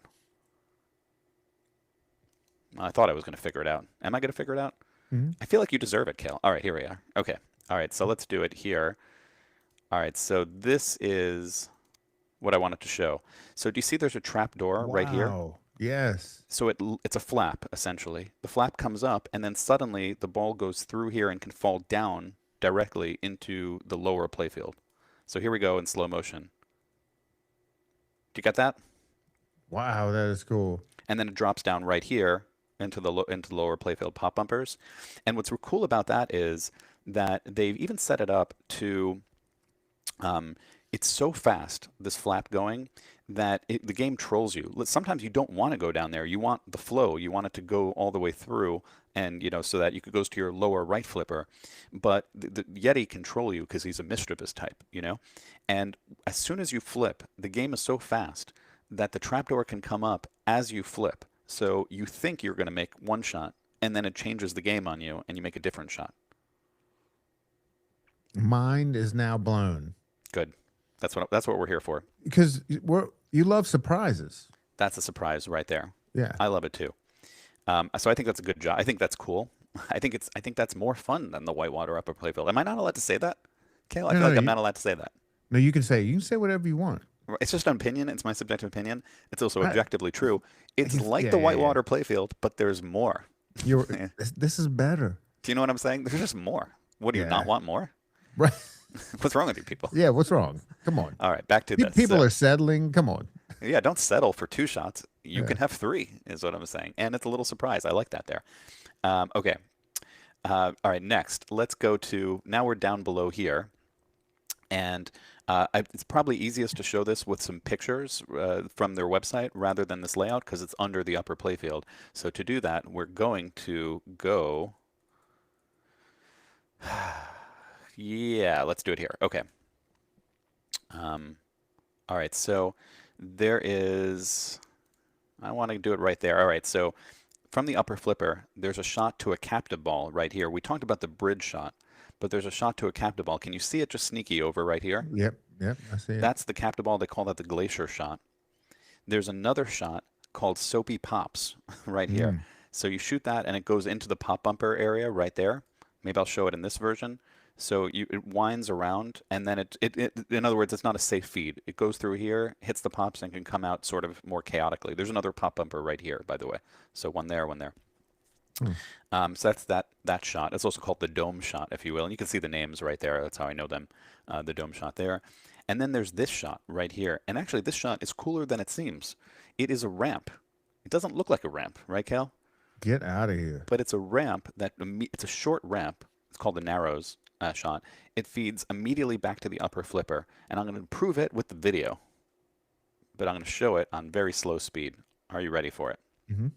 I thought I was going to figure it out. Am I going to figure it out? Hmm. I feel like you deserve it, Cale. All right, here we are. Okay. All right, so let's do it here. All right, so this is what I wanted to show. So do you see there's a trap door right here? Wow. Yes. So it's a flap, essentially. The flap comes up, and then suddenly the ball goes through here and can fall down directly into the lower playfield. So here we go in slow motion. Do you get that? Wow, that is cool. And then it drops down right here into the lower playfield pop bumpers. And what's cool about that is that they've even set it up to it's so fast, this flap going, that the game trolls you. Sometimes you don't want to go down there. You want the flow. You want it to go all the way through, and so that you could go to your lower right flipper. But the Yeti can troll you because he's a mischievous type. And as soon as you flip, the game is so fast that the trapdoor can come up as you flip. So you think you're going to make one shot, and then it changes the game on you, and you make a different shot. Mind is now blown Good. That's what we're here for. because you love surprises. That's a surprise right there. Yeah. I love it too. So I think that's a good job. I think that's cool. I think that's more fun than the whitewater upper playfield. Am I not allowed to say that, Cale? I No, feel no, like I'm not allowed to say that. no. You can say whatever you want. It's just an opinion. It's my subjective opinion. It's also I, objectively true. It's like yeah, the yeah, yeah. whitewater playfield, but there's more. You're. Yeah. This is better. Do you know what I'm saying? There's just more. What do you Yeah. not want more? Right. What's wrong with you people? Yeah. What's wrong? Come on. All right, back to this. People So, are settling. Come on. yeah, don't settle for 2 shots. You Yeah. can have 3, is what I'm saying. And it's a little surprise. I like that there. Okay. All right, next, let's go to, now we're down below here. And it's probably easiest to show this with some pictures from their website rather than this layout because it's under the upper playfield. So to do that, we're going to go, yeah, let's do it here. Okay. All right, so there is, I want to do it right there. All right, so from the upper flipper, there's a shot to a captive ball right here. We talked about the bridge shot, but there's a shot to a captive ball. Can you see it just sneaky over right here? Yep. Yep, I see it. That's the captive ball. They call that the glacier shot. There's another shot called soapy pops right here. Mm. So you shoot that and it goes into the pop bumper area right there. Maybe I'll show it in this version. So it winds around and then in other words, it's not a safe feed. It goes through here, hits the pops and can come out sort of more chaotically. There's another pop bumper right here, by the way. So one there, one there. Hmm. So that's that shot. It's also called the dome shot, if you will. And you can see the names right there. That's how I know them. The dome shot there. And then there's this shot right here. And actually, this shot is cooler than it seems. It is a ramp. It doesn't look like a ramp, right, Cal? Get out of here. But it's a ramp it's a short ramp. It's called the narrows shot. It feeds immediately back to the upper flipper. And I'm going to prove it with the video. But I'm going to show it on very slow speed. Are you ready for it? Hmm.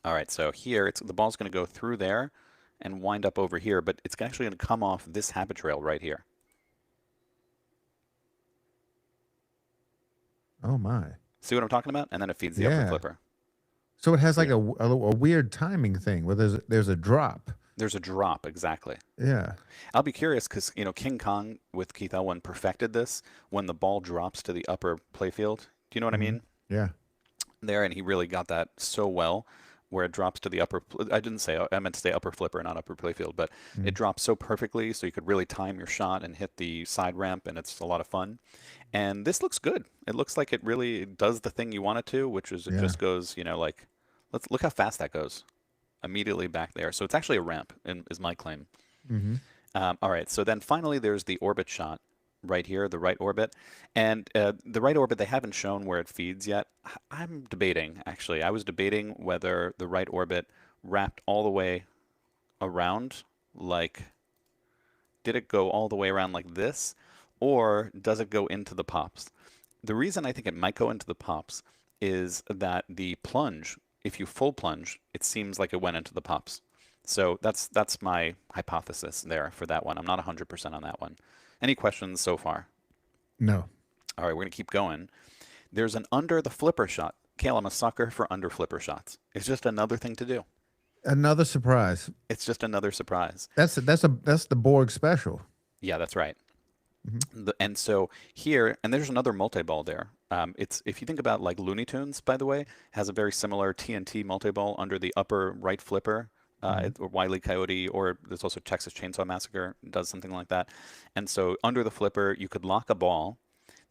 All right, so here the ball's going to go through there and wind up over here, but it's actually going to come off this habit trail right here. Oh my. See what I'm talking about? And then it feeds the upper Yeah. flipper. So it has So like a weird timing thing where there's a drop. there's a drop, exactly. Yeah. I'll be curious because, King Kong with Keith Elwin perfected this when the ball drops to the upper playfield. Do you know what I Hmm. mean? Yeah. There, and he really got that so well where it drops to the upper, I meant to say upper flipper, not upper playfield, but Mm. it drops so perfectly so you could really time your shot and hit the side ramp, and it's a lot of fun. And this looks good. It looks like it really does the thing you want it to, which is it Yeah. just goes, like, let's look how fast that goes. Immediately back there. So it's actually a ramp, is my claim. Hmm. All right, so then finally there's the orbit shot right here, the right orbit. And the right orbit, they haven't shown where it feeds yet. I'm debating, actually. I was debating whether the right orbit wrapped all the way around, like, did it go all the way around like this, or does it go into the pops? The reason I think it might go into the pops is that the plunge, if you full plunge, it seems like it went into the pops. So that's my hypothesis there for that one. I'm not 100% on that one. Any questions so far? No. All right, we're going to keep going. There's an under the flipper shot. Kale, I'm a sucker for under flipper shots. It's just another thing to do. Another surprise. It's just another surprise. That's the Borg special. Yeah, that's right. Hmm. And so here, and there's another multi-ball there. It's if you think about like Looney Tunes, by the way, has a very similar TNT multi-ball under the upper right flipper, Hmm. or Wile E. Coyote, or there's also Texas Chainsaw Massacre does something like that. And so under the flipper, you could lock a ball.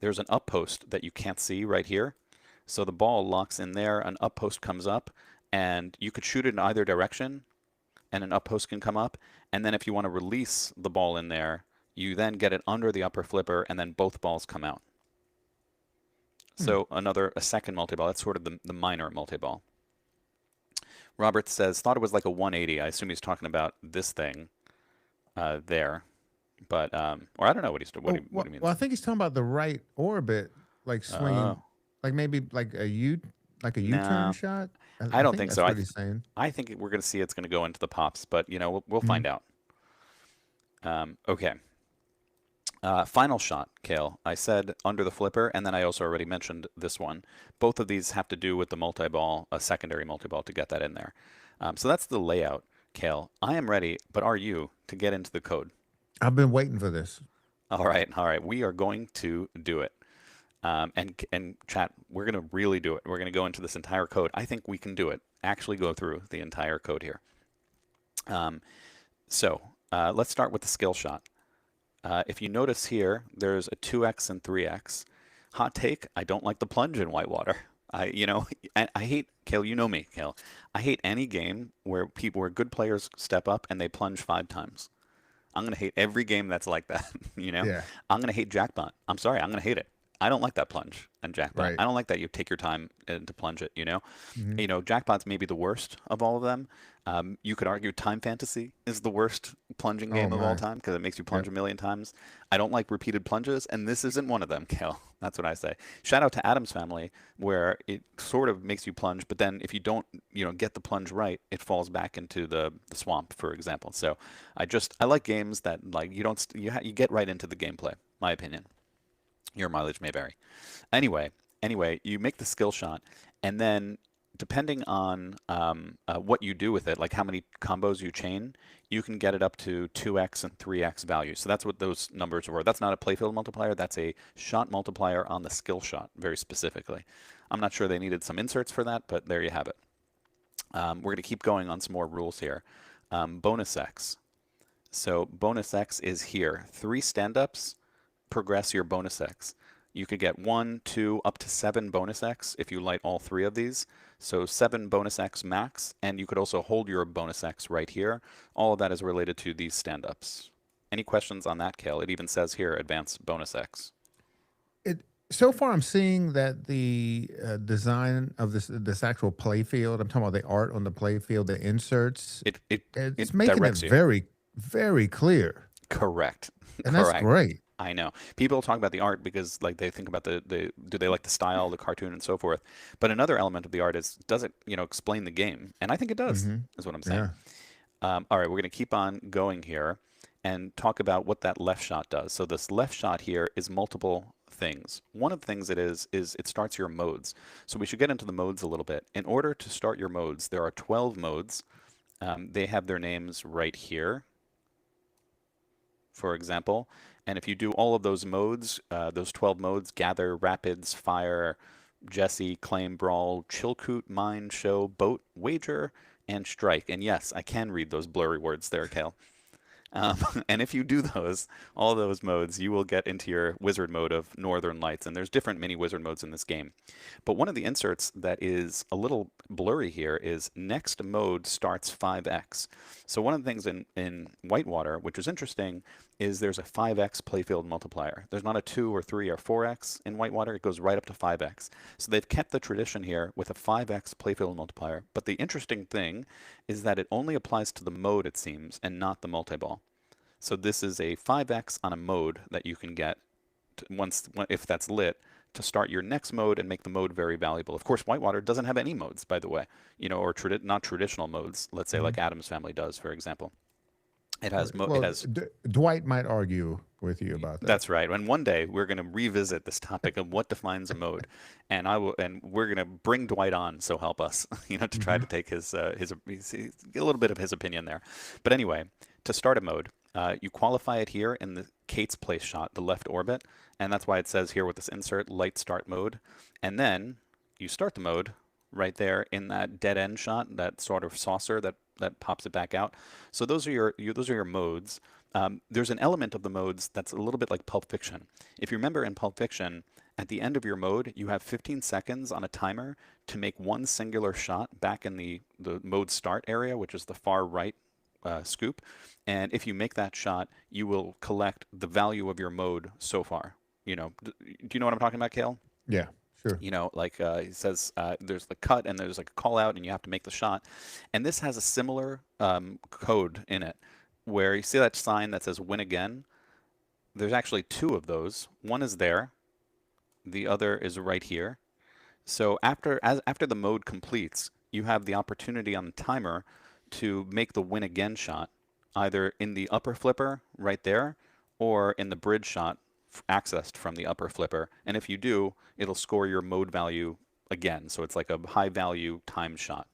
There's an up post that you can't see right here. So the ball locks in there, an up post comes up, and you could shoot it in either direction, and an up post can come up. And then if you want to release the ball in there, you then get it under the upper flipper, and then both balls come out. Hmm. So a second multi-ball. That's sort of the minor multi-ball. Robert says, thought it was like a 180. I assume he's talking about this thing there. But, or I don't know Oh, what he means. well, I think he's talking about the right orbit, like swinging, Oh, like maybe like like a U-turn no, shot. I I don't think think so. that's what he's saying. I think we're going to see it's going to go into the pops, but, we'll Hmm. find out. Okay. Final shot, Kale. I said under the flipper, and then I also already mentioned this one. Both of these have to do with the multi-ball, a secondary multi-ball to get that in there. So that's the layout, Kale. I am ready, but are you to get into the code? I've been waiting for this. All right, all right. We are going to do it. And chat, we're going to really do it. We're going to go into this entire code. I think we can do it. Actually go through the entire code here. So let's start with the skill shot. If you notice here, there's a 2x and 3x. Hot take, I don't like the plunge in whitewater. I hate, Kale, you know me, Kale. I hate any game where good players step up and they plunge 5 times. I'm going to hate every game that's like that, Yeah. I'm going to hate Jackpot. I'm sorry, I'm going to hate it. I don't like that plunge and Jackpot. Right. I don't like that you take your time to plunge it, Hmm. Jackpot's maybe the worst of all of them. You could argue Time Fantasy is the worst plunging Oh game of all my. time because it makes you plunge Yep. a million times. I don't like repeated plunges, and this isn't one of them, Kale. That's what I say. Shout out to Adam's Family, where it sort of makes you plunge, but then if you don't, get the plunge right, it falls back into the swamp, for example. So I like games that like you don't you get right into the gameplay. My opinion. Your mileage may vary. Anyway, you make the skill shot, and then depending on what you do with it, like how many combos you chain, you can get it up to 2x and 3x values. So that's what those numbers were. That's not a playfield multiplier. That's a shot multiplier on the skill shot, very specifically. I'm not sure they needed some inserts for that, but there you have it. We're going to keep going on some more rules here. Bonus X. So bonus X is here. 3 stand-ups progress your bonus X. You could get 1, 2, up to 7 bonus X if you light all 3 of these. So 7 bonus X max, and you could also hold your bonus X right here. All of that is related to these stand-ups. Any questions on that, Kale? It even says here, advanced bonus X. So far, I'm seeing that the design of this actual playfield. I'm talking about the art on the playfield, the inserts. It's It making it directs you. very clear, Correct. and that's Correct. great. I know. People talk about the art because like they think about do they like the style, the cartoon and so forth. But another element of the art is does it, explain the game? And I think it does, Hmm. is what I'm saying. Yeah. All right, we're going to keep on going here and talk about what that left shot does. So this left shot here is multiple things. One of the things it is it starts your modes. So we should get into the modes a little bit. In order to start your modes, there are 12 modes. They have their names right here, for example. And if you do all of those 12 modes, gather, rapids, fire, Jesse, claim, brawl, chilcoot, mine, show, boat, wager, and strike. And yes, I can read those blurry words there, Kale. And if you do all those modes, you will get into your wizard mode of Northern Lights. And there's different mini wizard modes in this game. But one of the inserts that is a little blurry here is next mode starts 5x. So one of the things in Whitewater, which is interesting, is there's a 5x playfield multiplier. There's not a 2 or 3 or 4x in Whitewater. It goes right up to 5x. So they've kept the tradition here with a 5x playfield multiplier. But the interesting thing is that it only applies to the mode, it seems, and not the multi-ball. So this is a 5x on a mode that you can get if that's lit, to start your next mode and make the mode very valuable. Of course, Whitewater doesn't have any modes, by the way, or not traditional modes. Let's say like Hmm. Adam's Family does, for example. It has Right. it Well, has Dwight might argue with you about that. That's right. And one day we're going to revisit this topic of what defines a mode, and we're going to bring Dwight on, so help us, to try to Hmm. take get a little bit of his opinion there. But anyway, to start a mode, you qualify it here in the Kate's place shot, the left orbit, and that's why it says here with this insert light start mode, and then you start the mode right there in that dead end shot, that sort of saucer that pops it back out. So those are your modes. There's an element of the modes that's a little bit like Pulp Fiction. If you remember in Pulp Fiction, at the end of your mode, you have 15 seconds on a timer to make one singular shot back in the mode start area, which is the far right scoop. And if you make that shot, you will collect the value of your mode so far. Do you know what I'm talking about, Kale? Yeah, sure. Like he says, there's the cut and there's like a call out, and you have to make the shot. And this has a similar code in it, where you see that sign that says "Win Again." There's actually 2 of those. One is there, the other is right here. So after the mode completes, you have the opportunity on the timer to make the "Win Again" shot, either in the upper flipper right there, or in the bridge shot accessed from the upper flipper. And if you do, it'll score your mode value again. So it's like a high value time shot.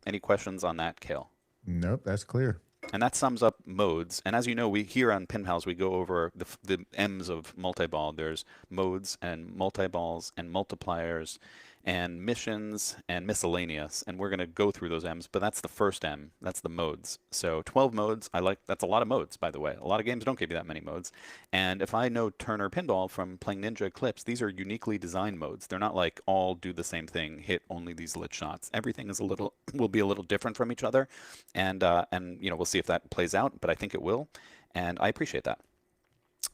Any questions on that, Kale? Nope, that's clear. And that sums up modes. And as you know, we here on Pinpals, we go over the M's of multi-ball. There's modes and multi-balls and multipliers and missions and miscellaneous. And we're going to go through those M's, but that's the first M. That's the modes. So 12 modes. That's a lot of modes, by the way. A lot of games don't give you that many modes. And if I know Turner Pinball from playing Ninja Eclipse, these are uniquely designed modes. They're not like all do the same thing, hit only these lit shots. Everything is will be a little different from each other. And we'll see if that plays out, but I think it will. And I appreciate that.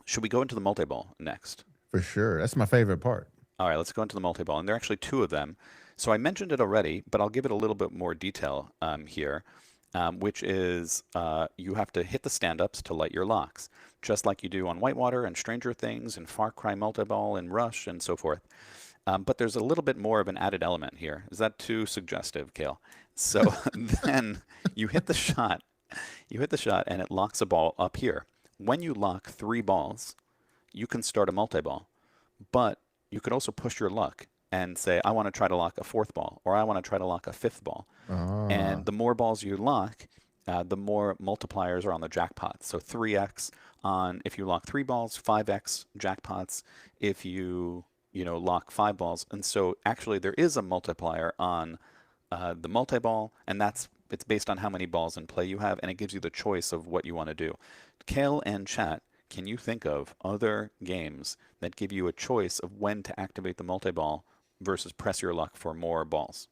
Should we go into the multi-ball next? For sure. That's my favorite part. All right, let's go into the multi-ball. And there are actually 2 of them. So I mentioned it already, but I'll give it a little bit more detail here, which is you have to hit the stand-ups to light your locks, just like you do on Whitewater and Stranger Things and Far Cry Multi-Ball and Rush and so forth. But there's a little bit more of an added element here. Is that too suggestive, Kale? So then you hit the shot, and it locks a ball up here. When you lock 3 balls, you can start a multi-ball, but you could also push your luck. and say, I want to try to lock a fourth ball, or I want to try to lock a fifth ball. And Ah, the more balls you lock, the more multipliers are on the jackpot. So 3x on if you lock 3 balls, 5x jackpots if you lock 5 balls. And so actually there is a multiplier on the multi-ball, and it's based on how many balls in play you have, and it gives you the choice of what you want to do. Kale and chat, can you think of other games that give you a choice of when to activate the multi-ball versus press your luck for more balls?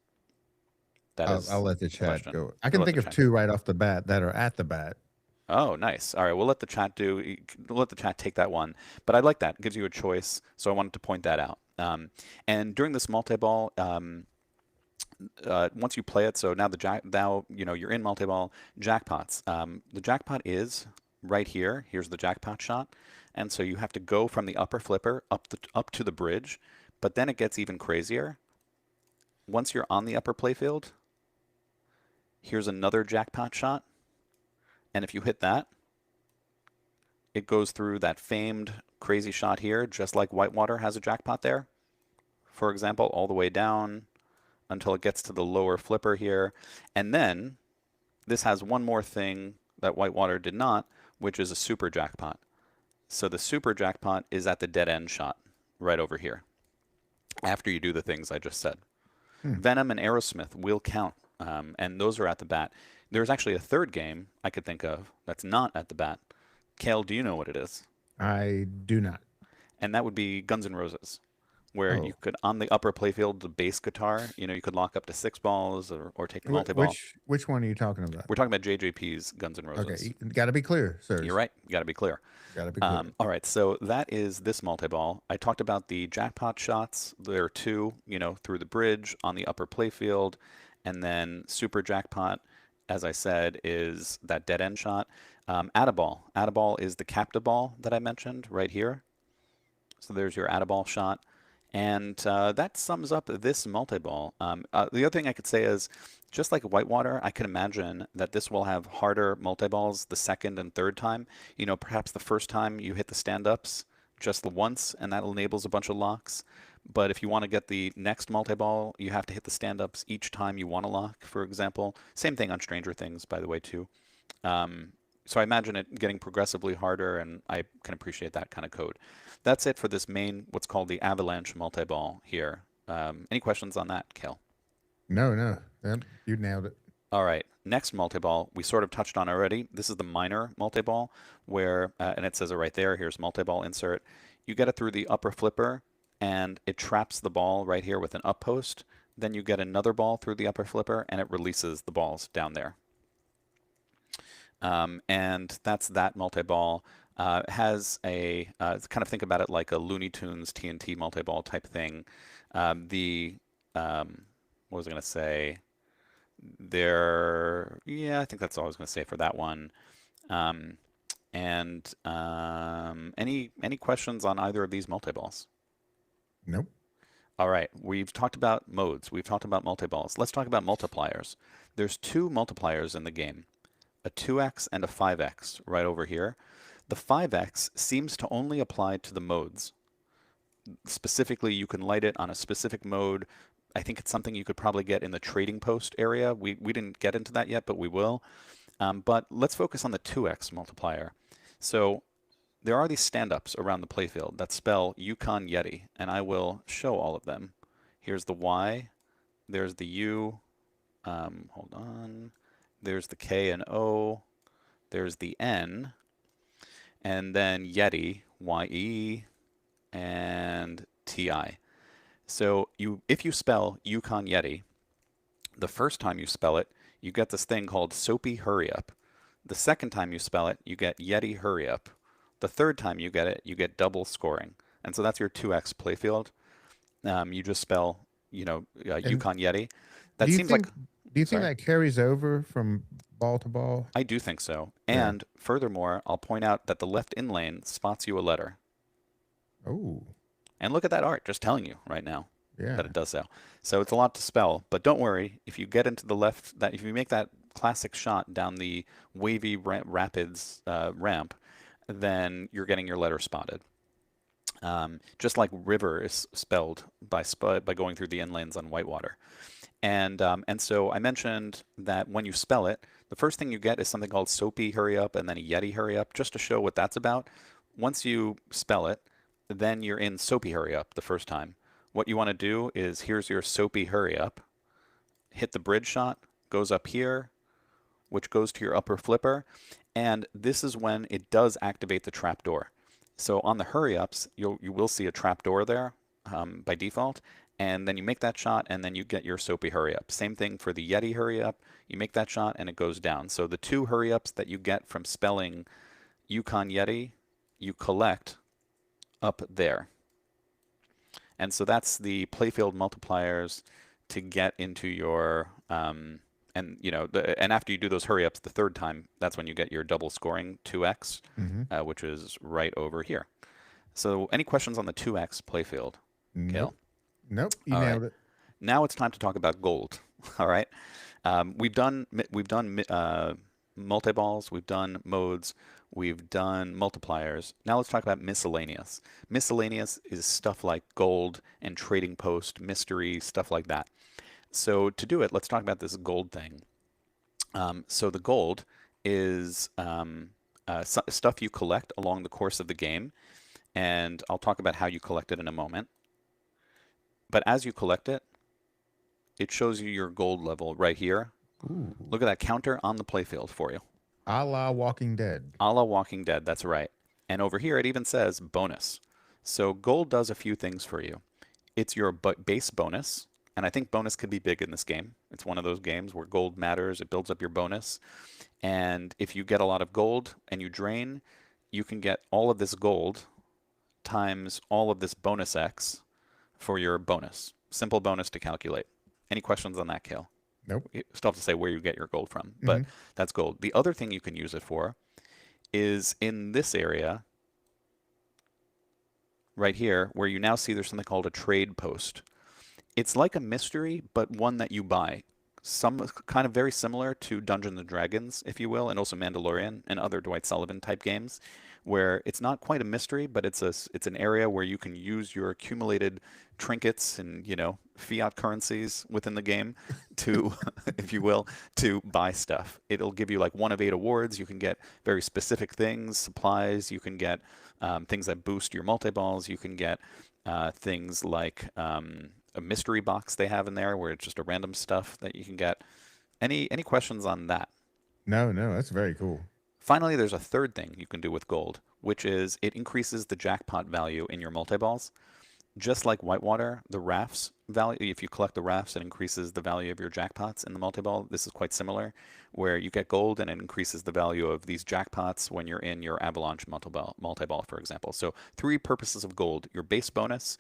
That I'll is let the the chat question. go. I You'll can let think the of chat go. two right off the bat that are at the bat. Oh, nice. All right, we'll let the chat take that one. But I like that. It gives you a choice, so I wanted to point that out. And during this multi-ball, once you play it, so now you're in multi-ball jackpots. The jackpot is right here. Here's the jackpot shot, and so you have to go from the upper flipper up to the bridge. But then it gets even crazier. Once you're on the upper playfield, here's another jackpot shot, and if you hit that, it goes through that famed crazy shot here, just like Whitewater has a jackpot there, for example, all the way down until it gets to the lower flipper here. And then this has one more thing that Whitewater did not, which is a super jackpot. So the super jackpot is at the dead end shot right over here after you do the things I just said. Hmm. Venom and Aerosmith will count, and those are at the bat. There's actually a third game I could think of that's not at the bat. Kale, do you know what it is? I do not. And that would be Guns N' Roses, where you Oh, could, on the upper playfield, the bass guitar, you could lock up to 6 balls or take the multi-ball. which one are you talking about? We're talking about JJP's Guns N' Okay, Roses. got to be clear, You're sirs. right. You got to be clear. Got to be clear. All right, so that is this multi-ball. I talked about the jackpot shots. There are two, through the bridge on the upper playfield, and then super jackpot, as I said, is that dead end shot. Add-a-ball. Add-a-ball is the captive ball that I mentioned right here. So there's your add-a-ball shot. And that sums up this multi-ball. The other thing I could say is, just like Whitewater, I can imagine that this will have harder multi-balls the second and third time. Perhaps the first time you hit the stand-ups just the once, and that enables a bunch of locks. But if you want to get the next multi-ball, you have to hit the stand-ups each time you want to lock, for example. Same thing on Stranger Things, by the way, too. Um, so I imagine it getting progressively harder, and I can appreciate that kind of code. That's it for this main, what's called the Avalanche multi-ball here. Any questions on that, Kel? No, no. Yep, you nailed it. All right, next multi-ball we sort of touched on already. This is the minor multi-ball where, and it says it right there, here's multi-ball insert. You get it through the upper flipper and it traps the ball right here with an up post. Then you get another ball through the upper flipper and it releases the balls down there. And that's that multi-ball. Has a kind of think about it like a Looney Tunes TNT multi-ball type thing. The what was I going to say? Yeah, I think that's all I was going to say for that one. Um, and any questions on either of these multi-balls? Nope. All right, we've talked about modes. We've talked about multi-balls. Let's talk about multipliers. There's two multipliers in the game, a 2x and a 5x right over here. The 5x seems to only apply to the modes. Specifically, you can light it on a specific mode. I think it's something you could probably get in the trading post area. We didn't get into that yet, but we will. But let's focus on the 2x multiplier. So there are these stand-ups around the playfield that spell Yukon Yeti, and I will show all of them. Here's the Y, there's the U, hold on, there's the K and O, there's the N, and then Yeti, Y-E, and T-I. So if you spell Yukon Yeti, the first time you spell it, you get this thing called Soapy Hurry Up. The second time you spell it, you get Yeti Hurry Up. The third time you get it, you get double scoring. And so that's your 2x playfield. You just spell, And Yukon Yeti. do That you seems like, think do you think sorry, that carries over from ball to ball? I do think so. Yeah. And furthermore, I'll point out that the left in lane spots you a letter. Oh, And look at that art, just telling you right now that yeah. it does so. So it's a lot to spell, but don't worry. If you get into the left, if you make that classic shot down the wavy rapids ramp, then you're getting your letter spotted. just like river is spelled by going through the inlands on whitewater. And so I mentioned that when you spell it, the first thing you get is something called Soapy Hurry Up and then a Yeti Hurry Up, just to show what that's about. Once you spell it, then you're in Soapy Hurry Up the first time. What you want to do is here's your Soapy Hurry Up, hit the bridge shot, goes up here, which goes to your upper flipper, and this is when it does activate the trapdoor. So on the hurry ups, you will see a trapdoor there by default, and then you make that shot, and then you get your Soapy hurry up. Same thing for the Yeti hurry up. You make that shot, and it goes down. So the two hurry ups that you get from spelling Yukon Yeti, you collect up there. And so that's the playfield multipliers to get into your and and after you do those hurry ups the third time, that's when you get your double scoring 2x, Mm-hmm. which is right over here. So any questions on the 2x playfield, Nope. Kale? Nope. You All right. nailed it. Now it's time to talk about gold. All right. We've done multi-balls, we've done modes, we've done multipliers. Now let's talk about miscellaneous. Miscellaneous is stuff like gold and trading post, mystery, stuff like that. So to do it, let's talk about this gold thing. So the gold is stuff you collect along the course of the game, and I'll talk about how you collect it in a moment. But as you collect it, it shows you your gold level right here. Ooh. Look at that counter on the playfield for you. A la Walking Dead. A la Walking Dead, that's right. And over here it even says bonus. So gold does a few things for you. It's your base bonus, and I think bonus could be big in this game. It's one of those games where gold matters. It builds up your bonus. And if you get a lot of gold and you drain, you can get all of this gold times all of this bonus X for your bonus. Simple bonus to calculate. Any questions on that, Kale? Nope. You still have to say where you get your gold from, Mm-hmm. but that's gold. The other thing you can use it for is in this area right here, where you now see there's something called a trade post. It's like a mystery, but one that you buy. Some kind of very similar to Dungeons and Dragons, if you will, and also Mandalorian and other Dwight Sullivan type games, where it's not quite a mystery, but it's an area where you can use your accumulated trinkets and fiat currencies within the game to, if you will, to buy stuff. It'll give you like 1 of 8 awards. You can get very specific things, supplies. You can get things that boost your multi-balls. You can get things like a mystery box they have in there where it's just a random stuff that you can get. Any questions on that? No, no, that's very cool. Finally, there's a third thing you can do with gold, which is it increases the jackpot value in your multi-balls. Just like Whitewater, the rafts value, if you collect the rafts, it increases the value of your jackpots in the multi-ball. This is quite similar, where you get gold and it increases the value of these jackpots when you're in your avalanche multi-ball, for example. So 3 purposes of gold: your base bonus,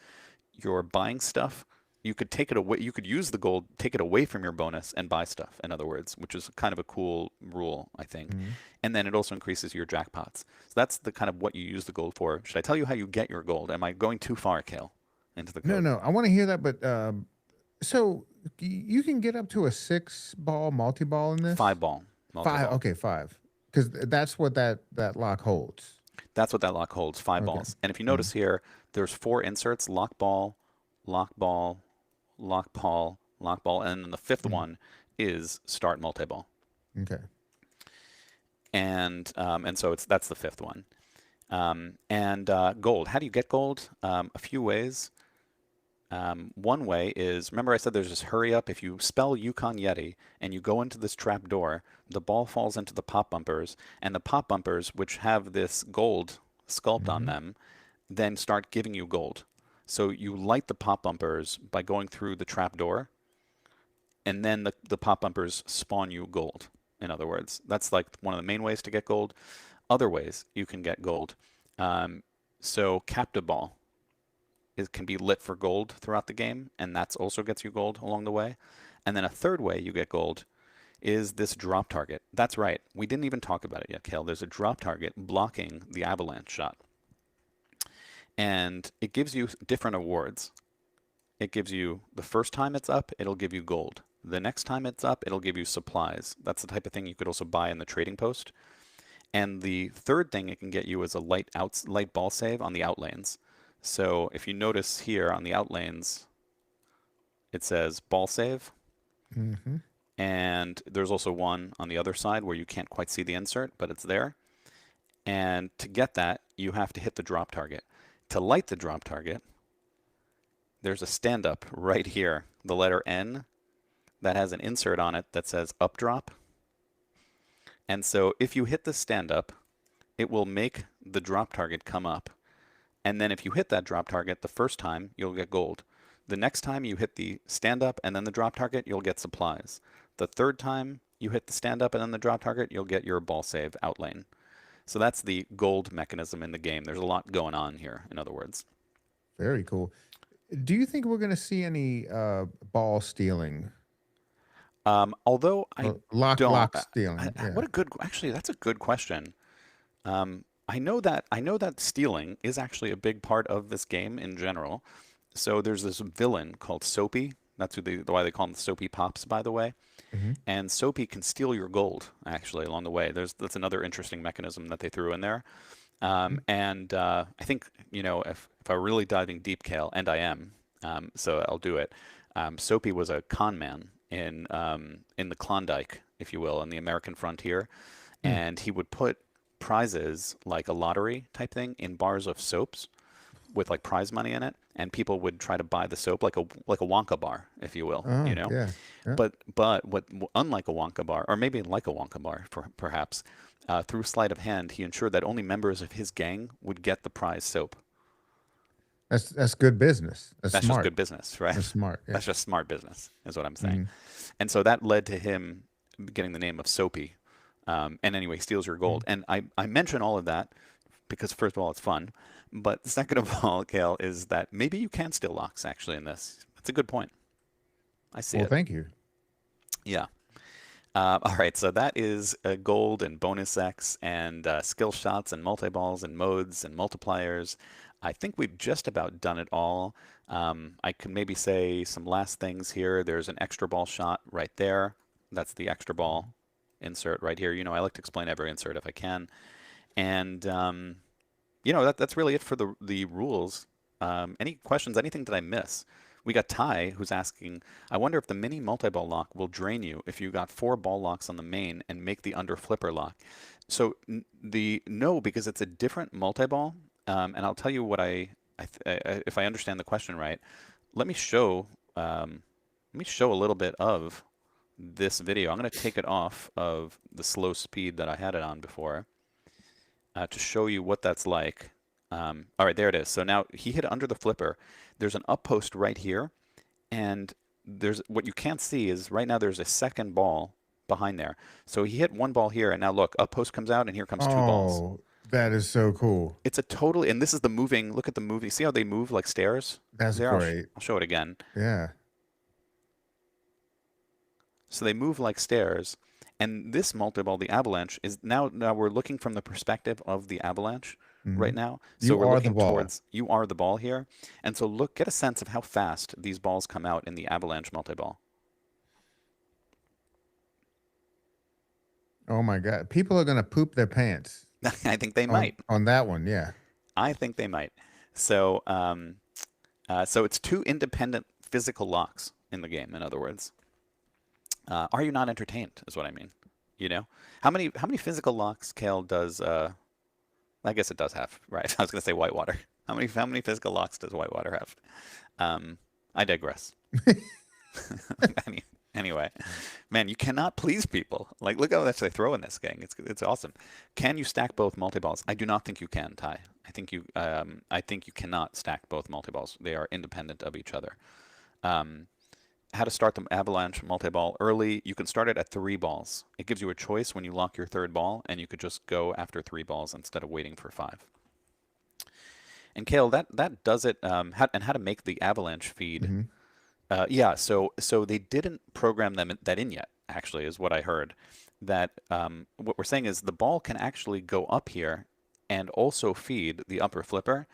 your buying stuff. You could take it away. You could use the gold, take it away from your bonus, and buy stuff. In other words, which is kind of a cool rule, I think. Mm-hmm. And then it also increases your jackpots. So that's the kind of what you use the gold for. Should I tell you how you get your gold? Am I going too far, Kale, into the No, code? no, I want to hear that, but so you can get up to a 6-ball multi-ball in this? 5 ball Five. multi-ball. Okay, 5. Because that's what that lock holds. That's what that lock holds. Five Okay. balls. And if you Mm-hmm. notice here, there's 4 inserts: lock ball, lock ball, lock ball, lock ball, and then the fifth one is start multi-ball. Okay. And so that's the fifth one. And gold. How do you get gold? A few ways. One way is, remember I said there's this hurry up. If you spell Yukon Yeti and you go into this trap door, the ball falls into the pop bumpers, and the pop bumpers, which have this gold sculpt on Mm-hmm. them, then start giving you gold. So you light the pop bumpers by going through the trap door, and then the pop bumpers spawn you gold. In other words, that's like one of the main ways to get gold. Other ways you can get gold. So captive ball, it can be lit for gold throughout the game, and that's also gets you gold along the way. And then a third way you get gold is this drop target. That's right. We didn't even talk about it yet, Kale. There's a drop target blocking the avalanche shot. And it gives you different awards. It gives you, the first time it's up, it'll give you gold. The next time it's up, it'll give you supplies. That's the type of thing you could also buy in the trading post. And the third thing it can get you is a light ball save on the outlanes. So if you notice here on the out lanes, it says ball save. Mm-hmm. And there's also one on the other side where you can't quite see the insert, but it's there. And to get that, you have to hit the drop target. To light the drop target, there's a stand up right here, the letter N, that has an insert on it that says up drop. And so if you hit the stand up, it will make the drop target come up. And then if you hit that drop target the first time, you'll get gold. The next time you hit the stand up and then the drop target, you'll get supplies. The third time you hit the stand up and then the drop target, you'll get your ball save out lane. So that's the gold mechanism in the game. There's a lot going on here, in other words. Very cool. Do you think we're going to see any ball stealing? Although I don't, Lock stealing. Yeah. what a good, actually, that's a good question. I know that stealing is actually a big part of this game in general. So there's this villain called Soapy. That's why they call him Soapy Pops, by the way. Hmm. And Soapy can steal your gold actually along the way. That's another interesting mechanism that they threw in there. And I think if I'm really diving deep, Kale, and I am, so I'll do it. Soapy was a con man in the Klondike, if you will, in the American frontier, Mm. and he would put prizes like a lottery type thing in bars of soaps with like prize money in it, and people would try to buy the soap like a Wonka bar, if you will, Oh, yeah. Yeah. but what unlike a Wonka bar, or maybe like a Wonka bar, perhaps, through sleight of hand, he ensured that only members of his gang would get the prize soap. That's good business. That's That's just smart. good business, right? That's smart. Yeah. That's just smart business, is what I'm saying. Hmm. And so that led to him getting the name of Soapy. And anyway, he steals your gold. And I mention all of that because, first of all, it's fun. But second of all, Kale, is that maybe you can steal locks actually in this. That's a good point. I see Well, it. thank you. Yeah. All right, so that is gold and bonus X and skill shots and multi-balls and modes and multipliers. I think we've just about done it all. I could maybe say some last things here. There's an extra ball shot right there. That's the extra ball insert right here. I like to explain every insert if I can. And that's really it for the rules. Any questions? Anything that I miss? We got Ty who's asking, I wonder if the mini multi-ball lock will drain you if you got 4 ball locks on the main and make the under flipper lock. So no, because it's a different multi-ball. And I'll tell you what if I understand the question right. Let me show a little bit of this video. I'm going to take it off of the slow speed that I had it on before to show you what that's like. All right, there it is. So now he hit under the flipper. There's an up post right here, and there's what you can't see is right now there's a second ball behind there. So he hit one ball here, and now look, up post comes out, and here comes 2 balls. Oh, that is so cool. It's a totally, and this is the moving. Look at the movie. See how they move like stairs? That's There, great. I'll show it again. Yeah. So they move like stairs. And this multi-ball, the avalanche, is now we're looking from the perspective of the avalanche Hmm. right now. So You we're are the looking ball. towards you are the ball here. And so get a sense of how fast these balls come out in the avalanche multi-ball. Oh my God. People are gonna poop their pants I think they on might. on that one. Yeah. I think they might. So so it's 2 independent physical locks in the game, in other words. Are you not entertained, is what I mean. How many physical locks, Kale, does I guess it does have, right? I was going to say Whitewater. How many physical locks does Whitewater have? I digress. Anyway, man, you cannot please people. Like, look how much they throw in this game. It's awesome. Can you stack both multi-balls? I do not think you can, Ty. I think you cannot stack both multi-balls. They are independent of each other. How to start the avalanche multi-ball early. You can start it at 3 balls. It gives you a choice when you lock your 3rd ball, and you could just go after 3 balls instead of waiting for 5. And Kale, that does it. How to make the avalanche feed. Hmm. Yeah, so they didn't program that in yet, actually, is what I heard. That what we're saying is the ball can actually go up here and also feed the upper flipper,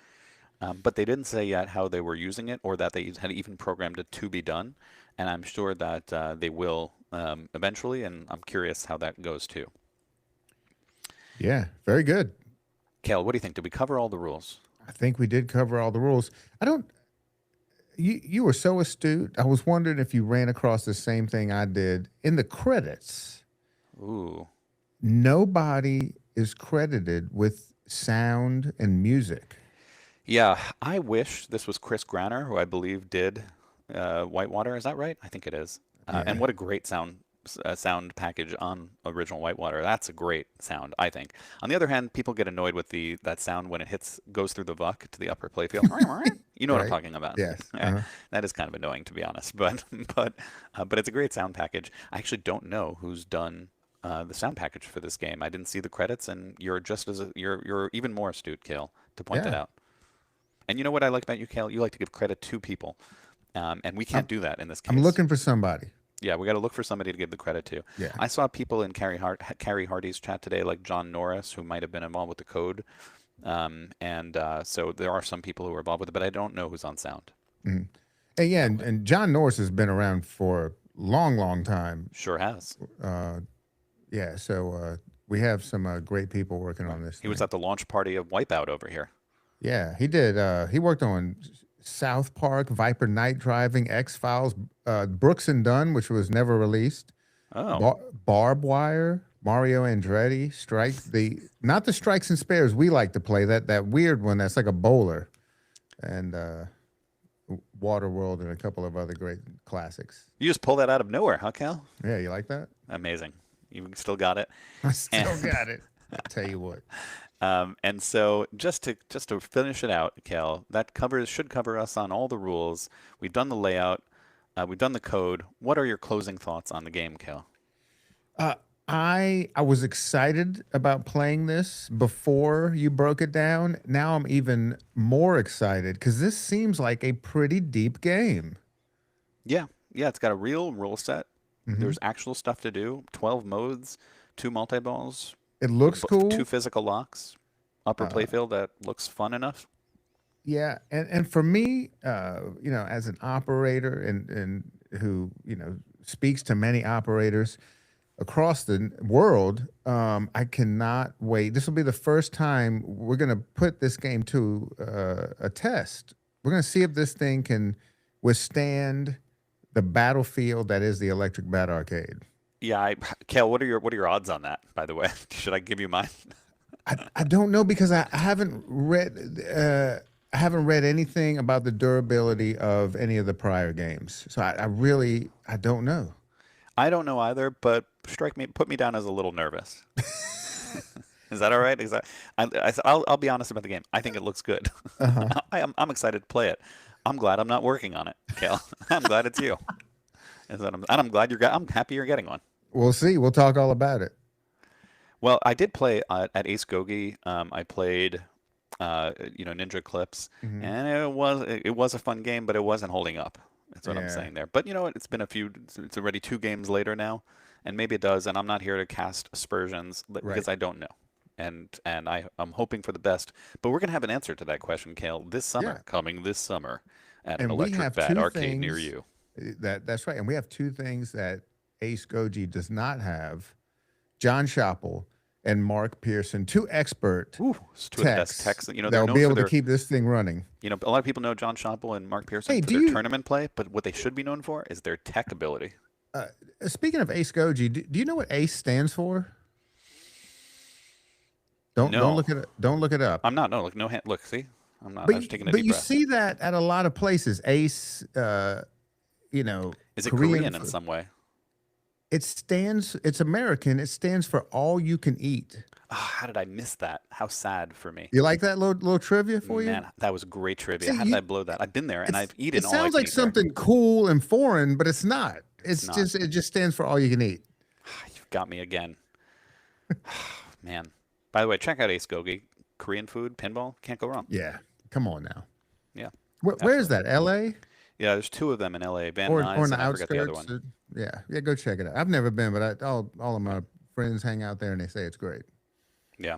but they didn't say yet how they were using it or that they had even programmed it to be done. And I'm sure that they will eventually, and I'm curious how that goes too. Yeah. Very good. Kale, what do you think? Did we cover all the rules? I think we did cover all the rules. I don't. You were so astute. I was wondering if you ran across the same thing I did in the credits. Ooh. Nobody is credited with sound and music. Yeah, I wish this was Chris Granner, who I believe did Whitewater. Is that right? I think it is. And Yeah. what a great sound package on original Whitewater. That's a great sound, I think. On the other hand, people get annoyed with the that sound when it goes through the VUC to the upper playfield. You know what I'm Right. talking about. Yes. That is kind of annoying, to be honest. But it's a great sound package. I actually don't know who's done the sound package for this game. I didn't see the credits, and you're even more astute, Kale, to point that Yeah. out. And you know what I like about you, Kale? You like to give credit to people, and we I'm can't do that in this I'm case. looking for somebody. Yeah, we got to look for somebody to give the credit to. Yeah. I saw people in Carrie Hardy's chat today, like John Norris, who might have been involved with the code, and so there are some people who are involved with it, but I don't know who's on sound. Mhm. And yeah, and John Norris has been around for a long, long time. Sure has. Uh, yeah, so we have some great people working Right. on this He was thing. at the launch party of Wipeout over here. Yeah, he did. He worked on South Park, Viper Night Driving, X Files, Brooks and Dunn, which was never released, Oh, Barb Wire, Mario Andretti, Strike the not the Strikes and Spares we like to play that weird one that's like a bowler, and Waterworld and a couple of other great classics. you just pull that out of nowhere, huh, Cal? Yeah, you like that? Amazing. You still got it. I And still got it. I tell you what. and so just to finish it out, Cal, that covers should cover us on all the rules. We've done the layout. We've done the code. What are your closing thoughts on the game, Cal? Uh, I was excited about playing this before you broke it down. Now I'm even more excited because this seems like a pretty deep game. Yeah, yeah, it's got a real rule set. Hmm. There's actual stuff to do. 12 modes, two multi-balls, It looks two cool. physical locks, upper Uh, playfield that looks fun enough. yeah, and for me, as an operator and who speaks to many operators across the world, I cannot wait. This will be the first time we're going to put this game to a test. We're going to see if this thing can withstand the battlefield that is the Electric Bat Arcade. Yeah, Cal, what are your odds on that, by the way? Should I give you mine? I don't know because I haven't read anything about the durability of any of the prior games, so I really I don't know. I don't know either, but put me down as a little nervous. Is that all right? I'll be honest about the game. I think it looks good. Uh-huh. I'm excited to play it. I'm glad I'm not working on it, Cal. I'm glad it's you. And I'm glad I'm happy you're getting one. We'll see. We'll talk all about it. Well, I did play at Ace Gogi. I played, Ninja Clips, Hmm. and it was a fun game, but it wasn't holding up. That's what I'm Yeah. saying there. But you know what? It's already 2 games later now, and maybe it does. And I'm not here to cast aspersions Right. because I don't know. And I'm hoping for the best. But we're gonna have an answer to that question, Kale, Yeah. coming this summer at an And we Electric have Bat two arcade near things you. that's right. And we have two things that Ace Goji does not have. John Schoppel and Mark Pearson, two expert Ooh, it's two of the best techs techs. They're that'll known be for able to their. keep this thing running. A lot of people know John Schoppel and Mark Pearson Hey, for do their you tournament play, but what they should be known for is their tech ability. uh, speaking of Ace Goji, do you know what Ace stands for? Don't No, look it don't look it up. I'm not. No, look, no hand. Look, see, I'm not. I But was taking a but deep you breath. see that at a lot of places. Ace, Is it Korean. Korean in some way? It's American. It stands for all you can eat. Ah, how did I miss that? How sad for me. You like that little trivia for you? Man, that was great trivia. See, How did I blow that? I've been there and I've it eaten all I sounds can like eat there. something cool and foreign, but it's not. It's It's not. just it just stands for all you can eat. You've got me again. Man. By the way, check out Ace Gogi. Korean food, pinball, can't go wrong. Yeah, come on now. Yeah, Where is absolutely. that? L.A. Yeah, there's two of them in LA, Van or in Nuys, the and I forget the other outskirts? one. Yeah. Go check it out. I've never been, but all of my friends hang out there and they say it's great. Yeah.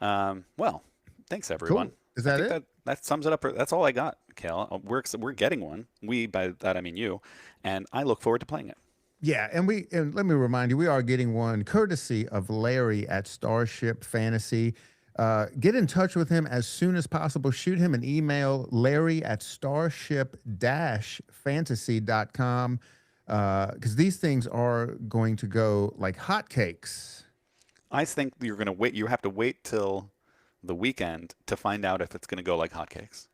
Well, thanks everyone. Cool. Is I that think it? that sums it up. That's all I got, Cal. We're getting one. We, by that I mean you, and I look forward to playing it. Yeah, and let me remind you, we are getting one courtesy of Larry at Starship Fantasy. Get in touch with him as soon as possible. Shoot him an email, larry@starship-fantasy.com, because these things are going to go like hotcakes. I think you're going to wait. You have to wait till the weekend to find out if it's going to go like hotcakes.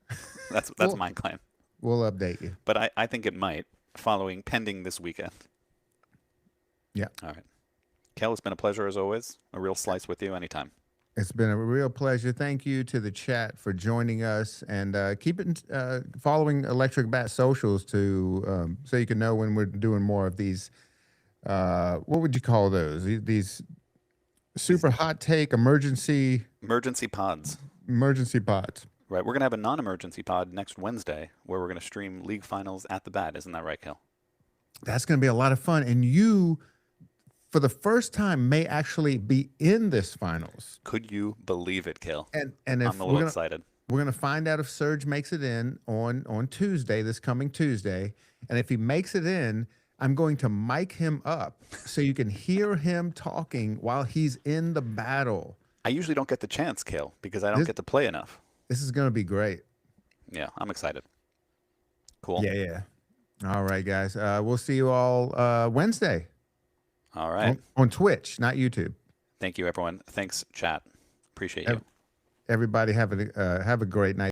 That's We'll, my claim. we'll update you. But I think it might, following pending this weekend. Yeah. All right. Cale, it's been a pleasure as always. A real slice with you anytime. It's been a real pleasure. Thank you to the chat for joining us, and keep it following Electric Bat socials to so you can know when we're doing more of these. What would you call those? These super hot take Emergency pods. emergency pods. Right. We're going to have a non-emergency pod next Wednesday where we're going to stream league finals at the bat. Isn't that right, Cale? That's going to be a lot of fun, and you, for the first time, may actually be in this finals. Could you believe it, Cale? And if I'm a little excited. we're gonna find out if Serge makes it in on Tuesday, this coming Tuesday, and if he makes it in, I'm going to mic him up so you can hear him talking while he's in the battle. I usually don't get the chance, Cale, because I don't get to play enough. This is gonna be great. Yeah, I'm excited. Cool. Yeah. All right, guys. We'll see you all Wednesday. All right. On Twitch, not YouTube. Thank you, everyone. Thanks, chat. Appreciate you. Everybody have a great night.